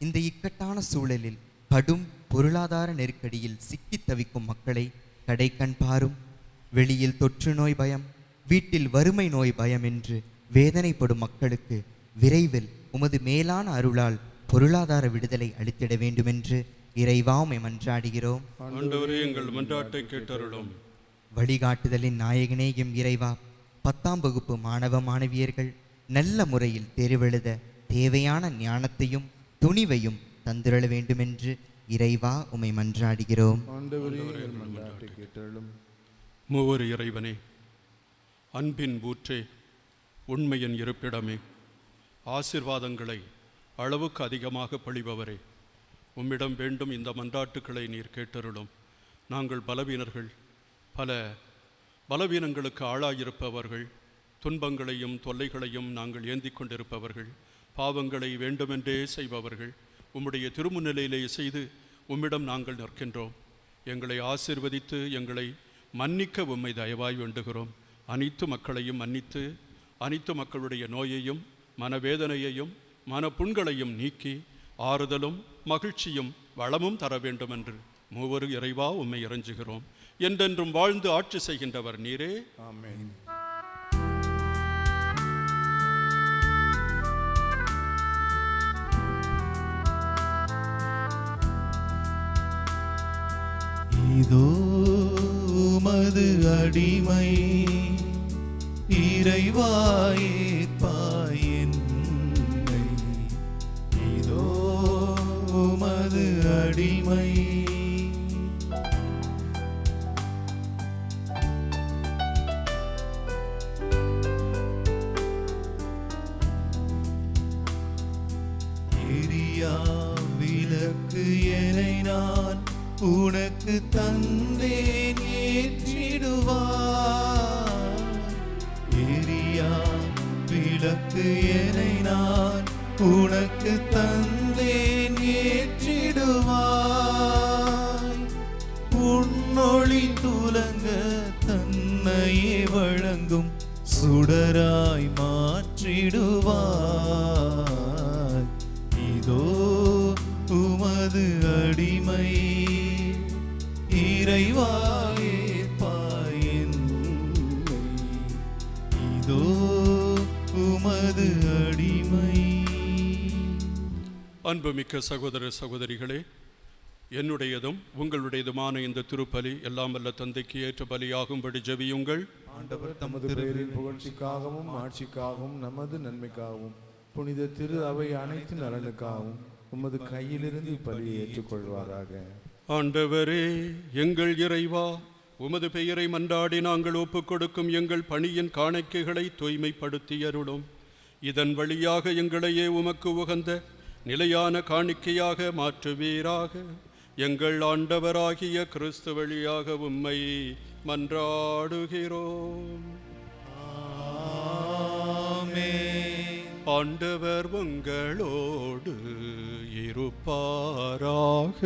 இந்த இக்கட்டான சூழலில் கடும் பொருளாதார நெருக்கடியில் சிக்கித் தவிக்கும் மக்களை கடைக்கண் பாரும். வெளியில் தொற்று நோய் பயம், வீட்டில் வறுமை நோய் பயம் என்று வேதனைப்படும் மக்களுக்கு விரைவில் உமது மேலான அருளால் பொருளாதார விடுதலை அளித்திட வேண்டுமென்று இறைவா உம்மை மன்றாடுகிறோம்.
ஆண்டவரே, எங்கள் மன்றாட்டை கேட்டருளும்.
வழிகாட்டுதலின் நாயகனேயும் இறைவா, 10ஆம் வகுப்பு மாணவ மாணவியர்கள் நல்ல முறையில் தேர்வெழுத தேவையான ஞானத்தையும் துணிவையும் தந்திரள வேண்டுமென்று இறைவா உம்மை மன்றாடுகிறோம்.
மூவொரு இறைவனே, அன்பின் ஊற்றே, உண்மையின் இருப்பிடமே, ஆசீர்வாதங்களை அளவுக்கு அதிகமாக பொழிபவரே, உம்மிடம் வேண்டும் இந்த மன்றாட்டுக்களை நீர் கேட்டருளும். நாங்கள் பலவீனர்கள், பல பலவீனங்களுக்கு ஆளாயிருப்பவர்கள், துன்பங்களையும் தொல்லைகளையும் நாங்கள் ஏந்தி கொண்டிருப்பவர்கள், பாவங்களை வேண்டுமென்றே செய்பவர்கள், உம்முடைய திருமுன்னிலையிலே செய்து உம்மிடம் நாங்கள் நிற்கின்றோம். எங்களை ஆசீர்வதித்து எங்களை மன்னிக்க உம்மை தயவாய் வேண்டுகிறோம். அனைத்து மக்களையும் மன்னித்து அனைத்து மக்களுடைய நோயையும் மனவேதனையையும் மனப்புண்களையும் நீக்கி ஆறுதலும் மகிழ்ச்சியும் வளமும் தர வேண்டும் என்று மூவரு இறைவா உம்மை இறைஞ்சுகிறோம். என்றென்றும் வாழ்ந்து ஆட்சி செய்கின்றவர் நீரே.
ஆமென். இதோ உமது அடிமை, இறைவாயேற்பாய் என்னை. இதோ உமது அடிமை. எரியா விளக்கு எனை நான் உனக்கு தந்தேன், ஏற்றிடுவார். எரியா விளக்கு எனை நான் உனக்கு தந்தேன், ஏற்றிடுவார்.
உண்மையே வழங்கும் சுடராய் மாற்றிடுவாய். இதோ உமது அடிமை, இறைவாயே பாயென்னை. இதோ உமது அடிமை.
அன்புமிக்க சகோதர சகோதரிகளே, என்னுடையதும் உங்களுடையதுமான இந்த திருப்பலி எல்லாம் வல்ல தந்தைக்கு ஏற்ற பலியாகும்படி ஜெபியுங்கள்.
ஆண்டவர் தமது பெயரின் புகழ்ச்சிக்காகவும் ஆட்சிக்காகவும் நமது நன்மைக்காகவும் புனித திரு அவை அனைத்து நலனுக்காகவும் உமது கையிலிருந்து பலியை ஏற்றுக்கொள்வாராக.
ஆண்டவரே எங்கள் இறைவா, உமது பெயரை மன்றாடி நாங்கள் ஒப்புக் கொடுக்கும் எங்கள் பணியின் காணிக்கைகளை தூய்மைப்படுத்தி அருளும். இதன் வழியாக எங்களையே உமக்கு உகந்த நிலையான காணிக்கையாக மாற்றுவீராக. எங்கள் ஆண்டவராகிய கிறிஸ்து வழியாக உம்மை மன்றாடுகிறோம். ஆண்டவர் உங்களோடு இருப்பாராக.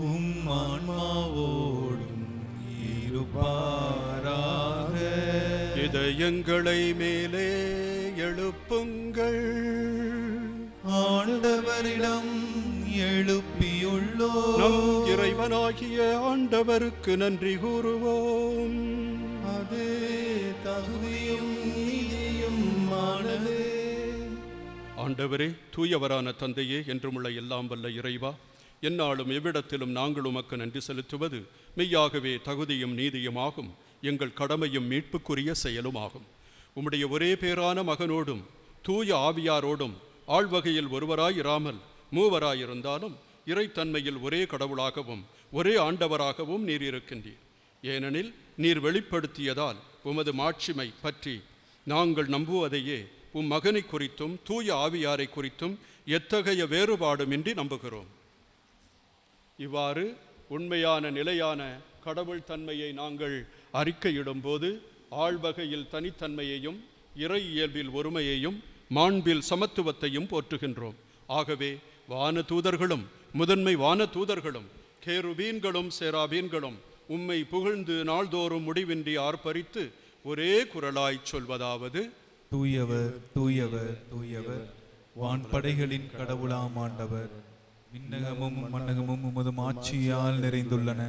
உம் ஆன்மாவோடும் இருப்பாராக.
இதயங்களை மேலே எழுப்புங்கள்.
ஆண்டவரிடம் எழுப்பியுள்ளோம்.
நம் இறைவனாகிய ஆண்டவருக்கு நன்றி கூறுவோம்.
அது தகுதியும் நீதியும் ஆனது.
ஆண்டவரே, தூயவரான தந்தையே, என்றுமுள்ள எல்லாம் வல்ல இறைவா, எந்நாளும் எவ்விடத்திலும் நாங்கள் உமக்கு நன்றி செலுத்துவது மெய்யாகவே தகுதியும் நீதியுமாகும், எங்கள் கடமையும் மீட்புக்குரிய செயலுமாகும். உம்முடைய ஒரே பேரான மகனோடும் தூய ஆவியாரோடும் ஆழ்வகையில் ஒருவராயிராமல் மூவராயிருந்தாலும் இறைத்தன்மையில் ஒரே கடவுளாகவும் ஒரே ஆண்டவராகவும் நீர் இருக்கின்றீர். ஏனெனில் நீர் வெளிப்படுத்தியதால் உமது மாட்சிமை பற்றி நாங்கள் நம்புவதையே உம் மகனை குறித்தும் தூய ஆவியாரை குறித்தும் எத்தகைய வேறுபாடுமின்றி நம்புகிறோம். இவ்வாறு உண்மையான நிலையான கடவுள் தன்மையை நாங்கள் அறிக்கையிடும்போது ஆழ்வகையில் தனித்தன்மையையும் இறை இயல்பில் ஒருமையையும் மாண்பில் சமத்துவத்தையும் போற்றுகின்றோம். ஆகவே வான தூதர்களும் முதன்மை வான தூதர்களும் கேருபீன்களும் சேராபீன்களும் உம்மை புகழ்ந்து நாள்தோறும் முடிவின்றி ஆர்ப்பரித்து ஒரே குரலாய் சொல்வதாவது:
தூயவர் தூயவர் தூயவர், வான்படைகளின் கடவுளாம் ஆண்டவர். விண்ணகமும் மன்னகமும் உமது ஆட்சியால் நிறைந்துள்ளன.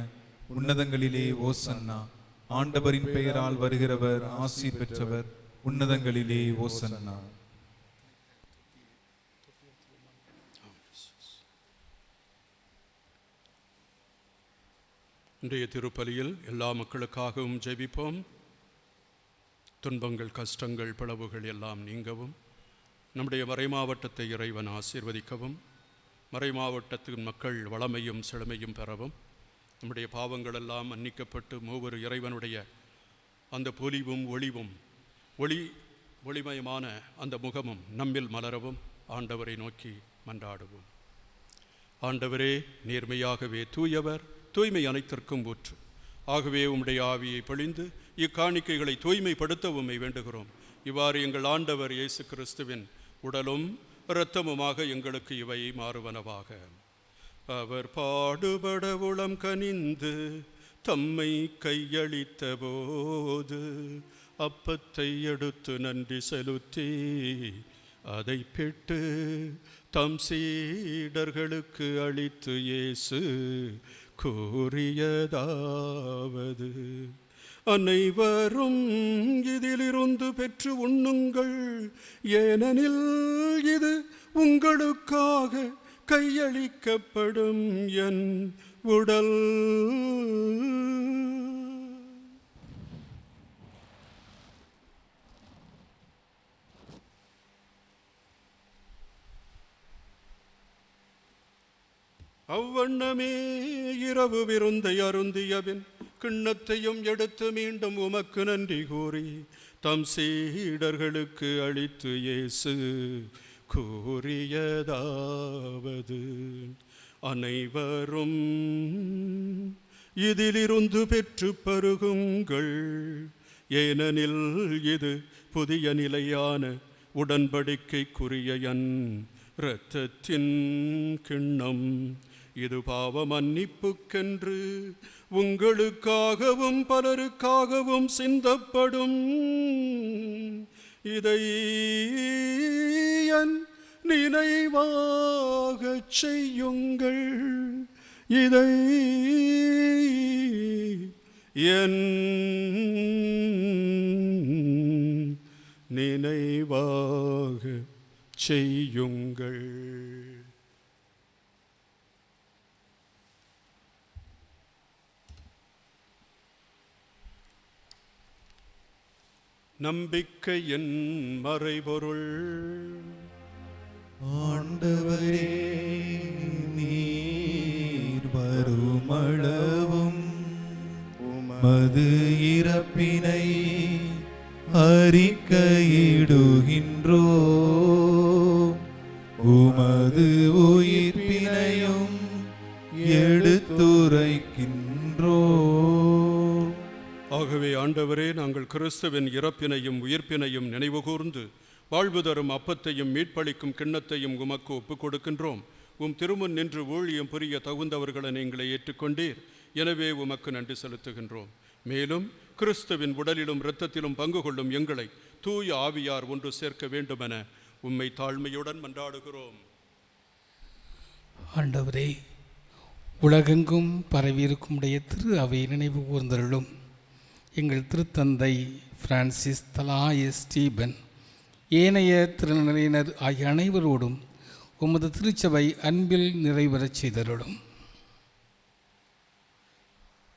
உன்னதங்களிலே ஓசன்னா. ஆண்டவரின் பெயரால் வருகிறவர் ஆசி பெற்றவர். உன்னதங்களிலே ஓசன்னா.
இன்றைய திருப்பலியில் எல்லா மக்களுக்காகவும் ஜெபிப்போம். துன்பங்கள், கஷ்டங்கள், பிளவுகள் எல்லாம் நீங்கவும், நம்முடைய மறைமாவட்டத்தை இறைவன் ஆசீர்வதிக்கவும், மறைமாவட்டத்தின் மக்கள் வளமையும் செழுமையும் பெறவும், நம்முடைய பாவங்கள் எல்லாம் மன்னிக்கப்பட்டு மூவரு இறைவனுடைய அந்த பொலிவும் ஒளிவும் ஒளிமயமான அந்த முகமும் நம்மில் மலரவும் ஆண்டவரை நோக்கி மன்றாடுவோம். ஆண்டவரே, நேர்மையாகவே தூயவர், தூய்மை அனைத்திற்கும் ஊற்று. ஆகவே உம்முடைய ஆவியை பொழிந்து இக்காணிக்கைகளை தூய்மைப்படுத்த உம்மை வேண்டுகிறோம். இவ்வாறு எங்கள் ஆண்டவர் இயேசு கிறிஸ்துவின் உடலும் இரத்தமுமாக எங்களுக்கு இவை மாறுவனவாக. அவர் பாடுபட உளம் கனிந்து தம்மை கையளித்த போது அப்பத்தை எடுத்து நன்றி செலுத்தி அதை பெற்று தம் சீடர்களுக்கு அளித்து இயேசு கூறியதாவது: அனைவரும் இதிலிருந்து பெற்று உண்ணுங்கள், ஏனெனில் இது உங்களுக்காக கையளிக்கப்படும் என் உடல். அவ்வண்ணமே இரவு விருந்தை அருந்தியபின் கிண்ணத்தையும் எடுத்து மீண்டும் உமக்கு நன்றி கூறி தம் சீடர்களுக்கு அளித்து இயேசு கூறியதாவது: அனைவரும் இதிலிருந்து பெற்று பருகுங்கள், ஏனெனில் இது புதிய நிலையான உடன்படிக்கைக்குரிய என் இரத்தத்தின் கிண்ணம். இது பாவ மன்னிப்புக்கென்று உங்களுக்காகவும் பலருக்காகவும் சிந்தப்படும். இதை என் நினைவாகச் செய்யுங்கள். இதை என் நினைவாக செய்யுங்கள். நம்பிக்கையின் மறைபொருள்.
ஆண்டவரே, நீர் வருமளவும் உமது இறப்பினை அறிக்கையிடுகின்றோ, உமது உயிர்ப்பினையும் எடுத்துரைக்கின்றோ.
ஆகவே ஆண்டவரே, நாங்கள் கிறிஸ்துவின் இறப்பினையும் உயிர்ப்பினையும் நினைவுகூர்ந்து வாழ்வு தரும் அப்பத்தையும் மீட்பளிக்கும் கிண்ணத்தையும் உமக்கு ஒப்புக் கொடுக்கின்றோம். உம் திருமுன் நின்று ஊழியம் புரிய தகுந்தவர்களை நீங்களை ஏற்றுக்கொண்டீர். எனவே உமக்கு நன்றி செலுத்துகின்றோம். மேலும் கிறிஸ்துவின் உடலிலும் இரத்தத்திலும் பங்கு கொள்ளும் எங்களை தூய ஆவியார் ஒன்று சேர்க்க வேண்டுமென உம்மை தாழ்மையுடன் மன்றாடுகிறோம்.
ஆண்டவரே, உலகெங்கும் பரவியிருக்கும் உடைய திரு அவை நினைவு கூர்ந்தருளும். எங்கள் திருத்தந்தை பிரான்சிஸ், தலாய ஸ்டீபன், ஏனைய திருநிலையினர் ஆகிய அனைவரோடும் உமது திருச்சபை அன்பில் நிறைவேறச் செய்தருளும்.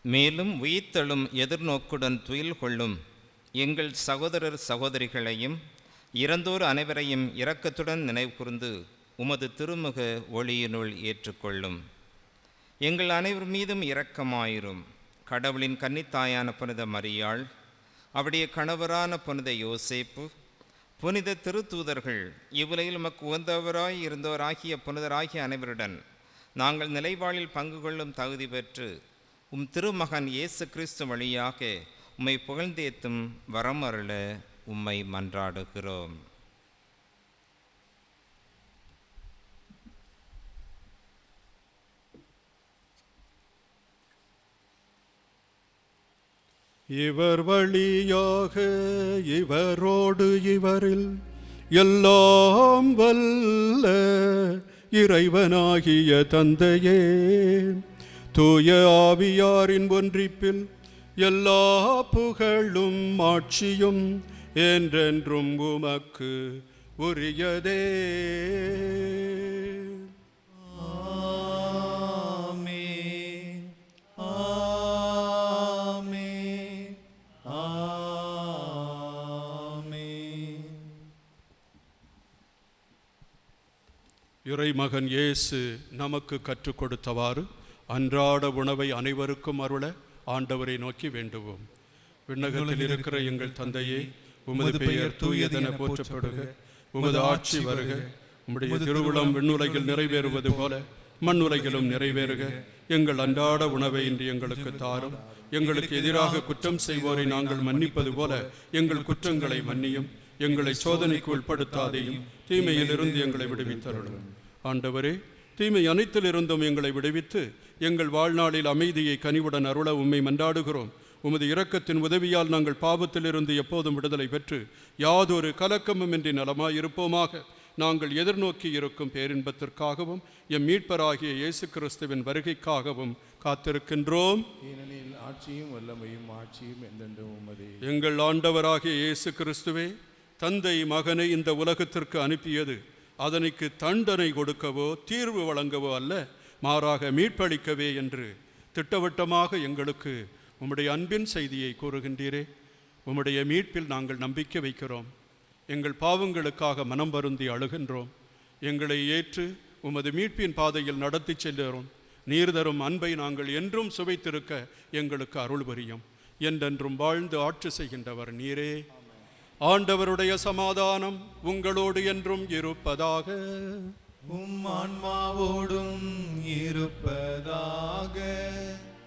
மேலும் உயிர்த்தெழும் எதிர்நோக்குடன் துயில் கொள்ளும் எங்கள் சகோதரர் சகோதரிகளையும் இறந்தோர் அனைவரையும் இரக்கத்துடன் நினைவுகூர்ந்து உமது திருமுக ஒளியினுள் ஏற்றுக்கொள்ளும். எங்கள் அனைவர் மீதும் இரக்கமாயிரும். கடவுளின் கன்னித்தாயான புனித மரியாள், அவருடைய கணவரான புனித யோசேப்பு, புனித திருத்தூதர்கள், இவ்வுலகில் உமக்கு உகந்தவராய் இருந்தவராகிய புனிதராகிய அனைவருடன் நாங்கள் நிலைவாழில் பங்கு கொள்ளும் தகுதி பெற்று உம் திருமகன் இயேசு கிறிஸ்து வழியாக உம்மை புகழ்ந்தேத்தும் வரம் அருள உம்மை மன்றாடுகிறோம்.
இவர் வழியாக இவரோடு இவரில் எல்லாம் வல்ல இறைவனாகிய தந்தையே, தூய ஆவியாரின் ஒன்றிப்பில் எல்லா புகழும் ஆட்சியும் என்றென்றும் உமக்கு உரியதே. இறைமகன் இயேசு நமக்கு கற்றுக் கொடுத்தவாறு அன்றாட உணவை அனைவருக்கும் அருள ஆண்டவரை நோக்கி வேண்டுவோம். விண்ணகத்தில் இருக்கிற எங்கள் தந்தையே, உமது பெயர் தூயதென போற்றப்படுக. உமது ஆட்சி வருக. உம்முடைய திருவுளம் விண்ணுலகில் நிறைவேறுவது போல மண்ணுலகிலும் நிறைவேறுக. எங்கள் அன்றாட உணவை இன்று எங்களுக்கு தாரும். எங்களுக்கு எதிராக குற்றம் செய்வோரை நாங்கள் மன்னிப்பது போல எங்கள் குற்றங்களை மன்னியும். எங்களை சோதனைக்கு உட்படுத்தாதையும் தீமையிலிருந்து எங்களை விடுவித்தருளும். ஆண்டவரே, தீமை அனைத்திலிருந்தும் எங்களை விடுவித்து எங்கள் வாழ்நாளில் அமைதியை கனிவுடன் அருள உம்மை மன்றாடுகிறோம். உமது இரக்கத்தின் உதவியால் நாங்கள் பாவத்திலிருந்து எப்போதும் விடுதலை பெற்று யாதொரு கலக்கமும் இன்றி நலமாயிருப்போமாக. நாங்கள் எதிர்நோக்கி இருக்கும் பேரின்பத்திற்காகவும் எம் மீட்பராகிய இயேசு கிறிஸ்துவின் வருகைக்காகவும் காத்திருக்கின்றோம்.
ஏனெனில் ஆட்சியும் வல்லமையும் ஆட்சியும் என்றென்றும் உமதே.
எங்கள் ஆண்டவராகிய இயேசு கிறிஸ்துவே, தந்தை மகனை இந்த உலகத்திற்கு அனுப்பியது அதனைக்கு தண்டனை கொடுக்கவோ தீர்வு வழங்கவோ அல்ல, மாறாக மீட்பளிக்கவே என்று திட்டவட்டமாக எங்களுக்கு உம்முடைய அன்பின் செய்தியை கூறுகின்றீரே. உம்முடைய மீட்பில் நாங்கள் நம்பிக்கை வைக்கிறோம். எங்கள் பாவங்களுக்காக மனம் வருந்தி அழுகின்றோம். எங்களை ஏற்று உமது மீட்பின் பாதையில் நடத்தி செல்கிறோம். நீர் தரும் அன்பை நாங்கள் என்றும் சுவைத்திருக்க எங்களுக்கு அருள் புரியும். என்றென்றும் வாழ்ந்து ஆட்சி செய்கின்றவர் நீரே. ஆண்டவருடைய சமாதானம் உங்களோடு என்றும் இருப்பதாக.
உம் ஆன்மாவோடும் இருப்பதாக.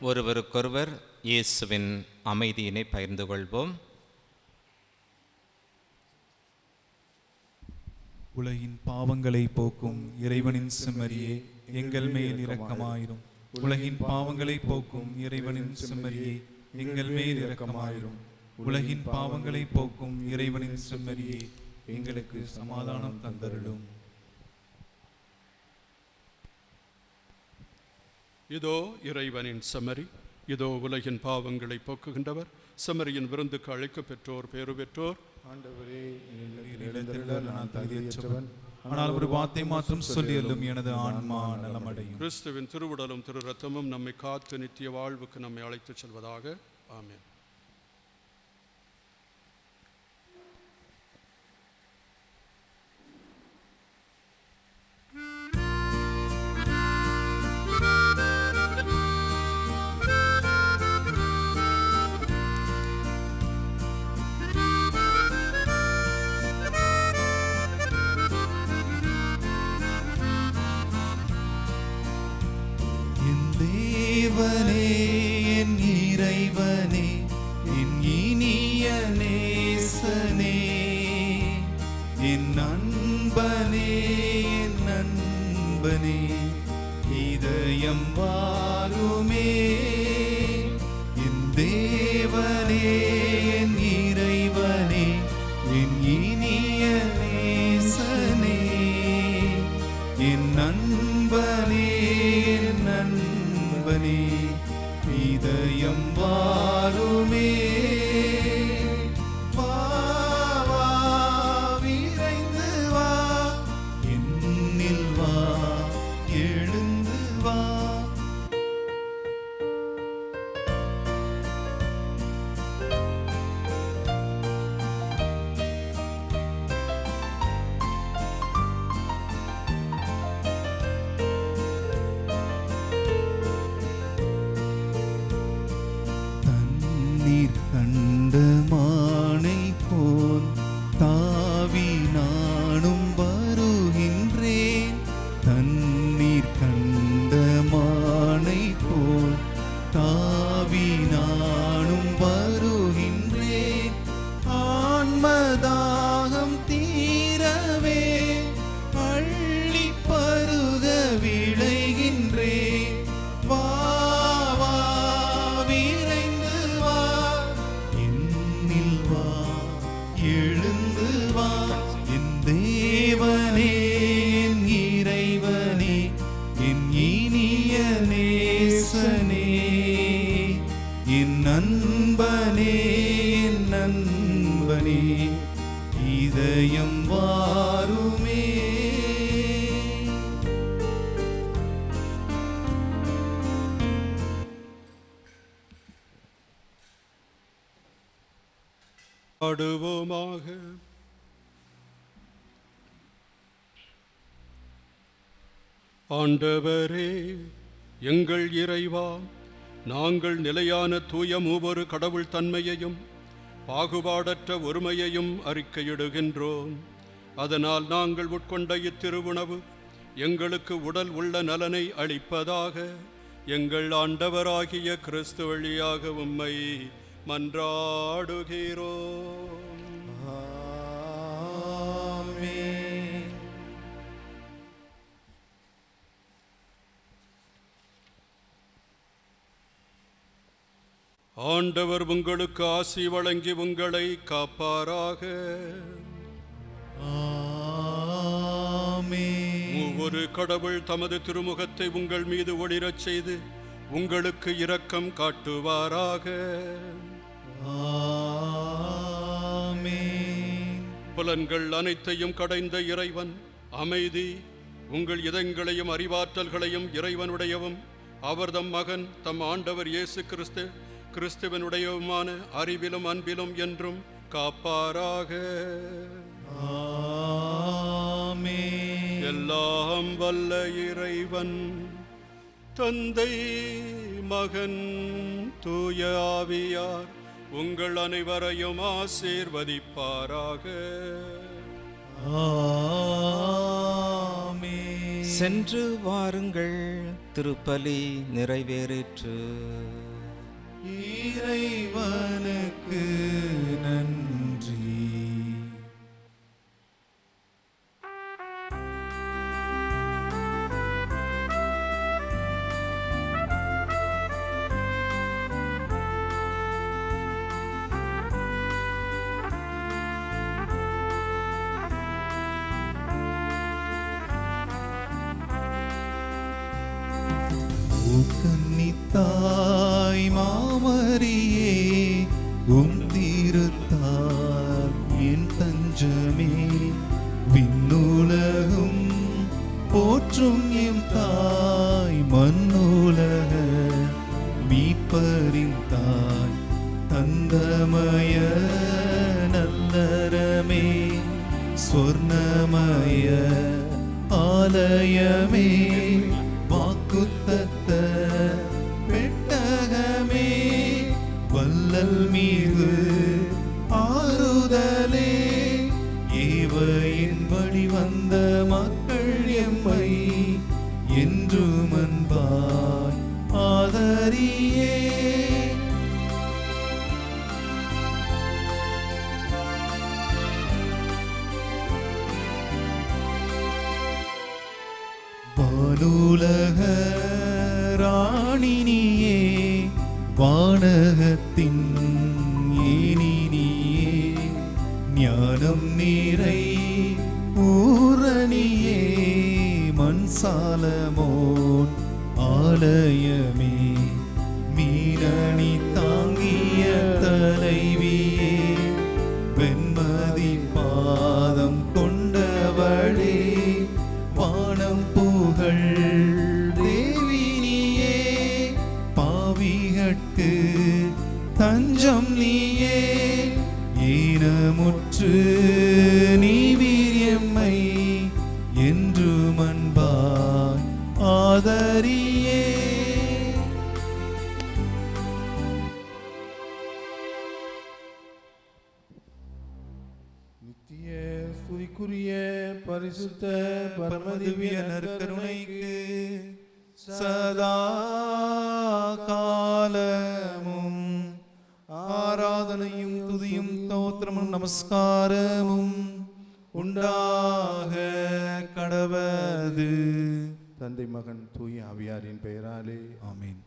ஒருவருக்கொருவர் இயேசுவின் அமைதியினை பகிர்ந்து கொள்வோம்.
உலகின் பாவங்களை போக்கும் இறைவனின் செம்மறியே, எங்கள் மேல் இரக்கமாயிரும். உலகின் பாவங்களை போக்கும் இறைவனின் செம்மறியே, எங்கள் மேல் இரக்கமாயிரும். உலகின் பாவங்களை போக்கும் இறைவனின் செம்மறியே, எங்களுக்கு சமாதானம் தந்தருளும்.
இதோ இறைவனின் செம்மறி, இதோ உலகின் பாவங்களை போக்குகின்றவர். செம்மறியின் விருந்துக்கு அழைக்க பெற்றோர் பேறு பெற்றோர்.
ஆண்டவரே,
நான் தகுதியற்றவன், ஆனால் ஒரு வார்த்தை மாற்றம் சொல்லியல்லும் எனது ஆன்மா நலமடையும்.
கிறிஸ்துவின் திருவுடலும் திரு ரத்தமும் நம்மை காத்து நித்திய வாழ்வுக்கு நம்மை அழைத்துச் செல்வதாக. ஆமென்.
தேவனே, என் இறைவனே, என் இனிய நேசனே, என் நண்பனே, என் நண்பனே, இதயம் வாருமே. என் தேவனே, என் இறைவனே, என் இனிய நேசனே, என் நண்பனே, என் நண்பனே, இதயம் வாருமே. வா, வா, விரைந்து வா, என்னில் வா, எழுந்து வா. தண்ணீர் கண்ட மானை போல் தாவி நானும் வருகின்றேன். தண்ணீர் கண்ட மானை போல் தாவி நானும் வருகின்றேன். ஆன்மதாகம் தீரவே அள்ளி பருக விளைகின்றேன். வா, வா, விரைந்து வா, என்னில் வா, எழுந்து வா. என் தேவனே, என் இறைவனே, என் இனிய நேசனே, என் நண்பனே, என் நண்பனே, இதயம் வாருமே.
பாடுவோமாக. ஆண்டவரே, எங்கள் இறைவா, நாங்கள் நிலையான தூய மூவொரு கடவுள் தன்மையையும் பாகுபாடற்ற ஒருமையையும் அறிக்கையிடுகின்றோம். அதனால் நாங்கள் உட்கொண்ட இத்திருவுணவு எங்களுக்கு உடல் உள்ள நலனை அளிப்பதாக. எங்கள் ஆண்டவராகிய கிறிஸ்து வழியாக உம்மை மன்றாடுகிறோம்.
ஆமென்.
ஆண்டவர் உங்களுக்கு ஆசி வழங்கி உங்களை காப்பாராக.
ஆமென்.
ஒவ்வொரு கடவுள் தமது திருமுகத்தை உங்கள் மீது ஒளிரச் செய்து உங்களுக்கு இரக்கம் காட்டுவாராக.
ஆமென்.
புலன்கள் அனைத்தையும் கடைந்த இறைவன் அமைதி உங்கள் இதயங்களையும் அறிவாற்றல்களையும் இறைவனுடையவும் அவர்தம் மகன் தம் ஆண்டவர் இயேசு கிறிஸ்துவனுடையவுமான அறிவிலும் அன்பிலும் என்றும் காப்பாராக.
ஆமென்.
எல்லாம் வல்ல இறைவன் தந்தை மகன் தூய ஆவியார் உங்கள் அனைவரையும் ஆசீர்வதிப்பாராக.
ஆமென்.
சென்று வாருங்கள், திருப்பலி நிறைவேறிற்று.
இறைவனுக்கு நன்றி. கன்னித்தாய் மாமரியே உம் திருத்தால் என் தஞ்சமே விண்ணுலகும் போற்றும் எம் தாய் மண்ணுலக மீட்பரின் தாய் தந்தமய நல்லறமே சொர்ணமய ஆலயமே வாக்குத்தத்த பெட்டகமே வல்லல் மீது ஆறுதலே ஏவையின் வழி வந்த மக்கள் எம்மை என்றும் அன்பாய் ஆதரியே. வானுலக ராணினியே வானகத்தின் ஏனினியே ஞானம் நீரை ஊரணியே மண்சாலமோன் ஆலயமே மீனணி தாங்கிய தலைவியே வெண்மதி பாதம் கொண்டவளே வானம் புகழ் தேவினியே பாவிகட்கு தஞ்சம் நீயே ஈனமுற்று நீ வீரியம்மை என்று அன்பாய் ஆதரியே.
நித்திய ஸ்துதிக்குரிய பரிசுத்த
பரமதிவ்ய நற்கருணைக்கு சதா காலமும் ஆராதனையும் துதியும் தோத்திரமும் நமஸ்காரமும் உண்டாக கடவது.
தந்தை மகன் தூய ஆவியாரின் பெயராலே
ஆமென்.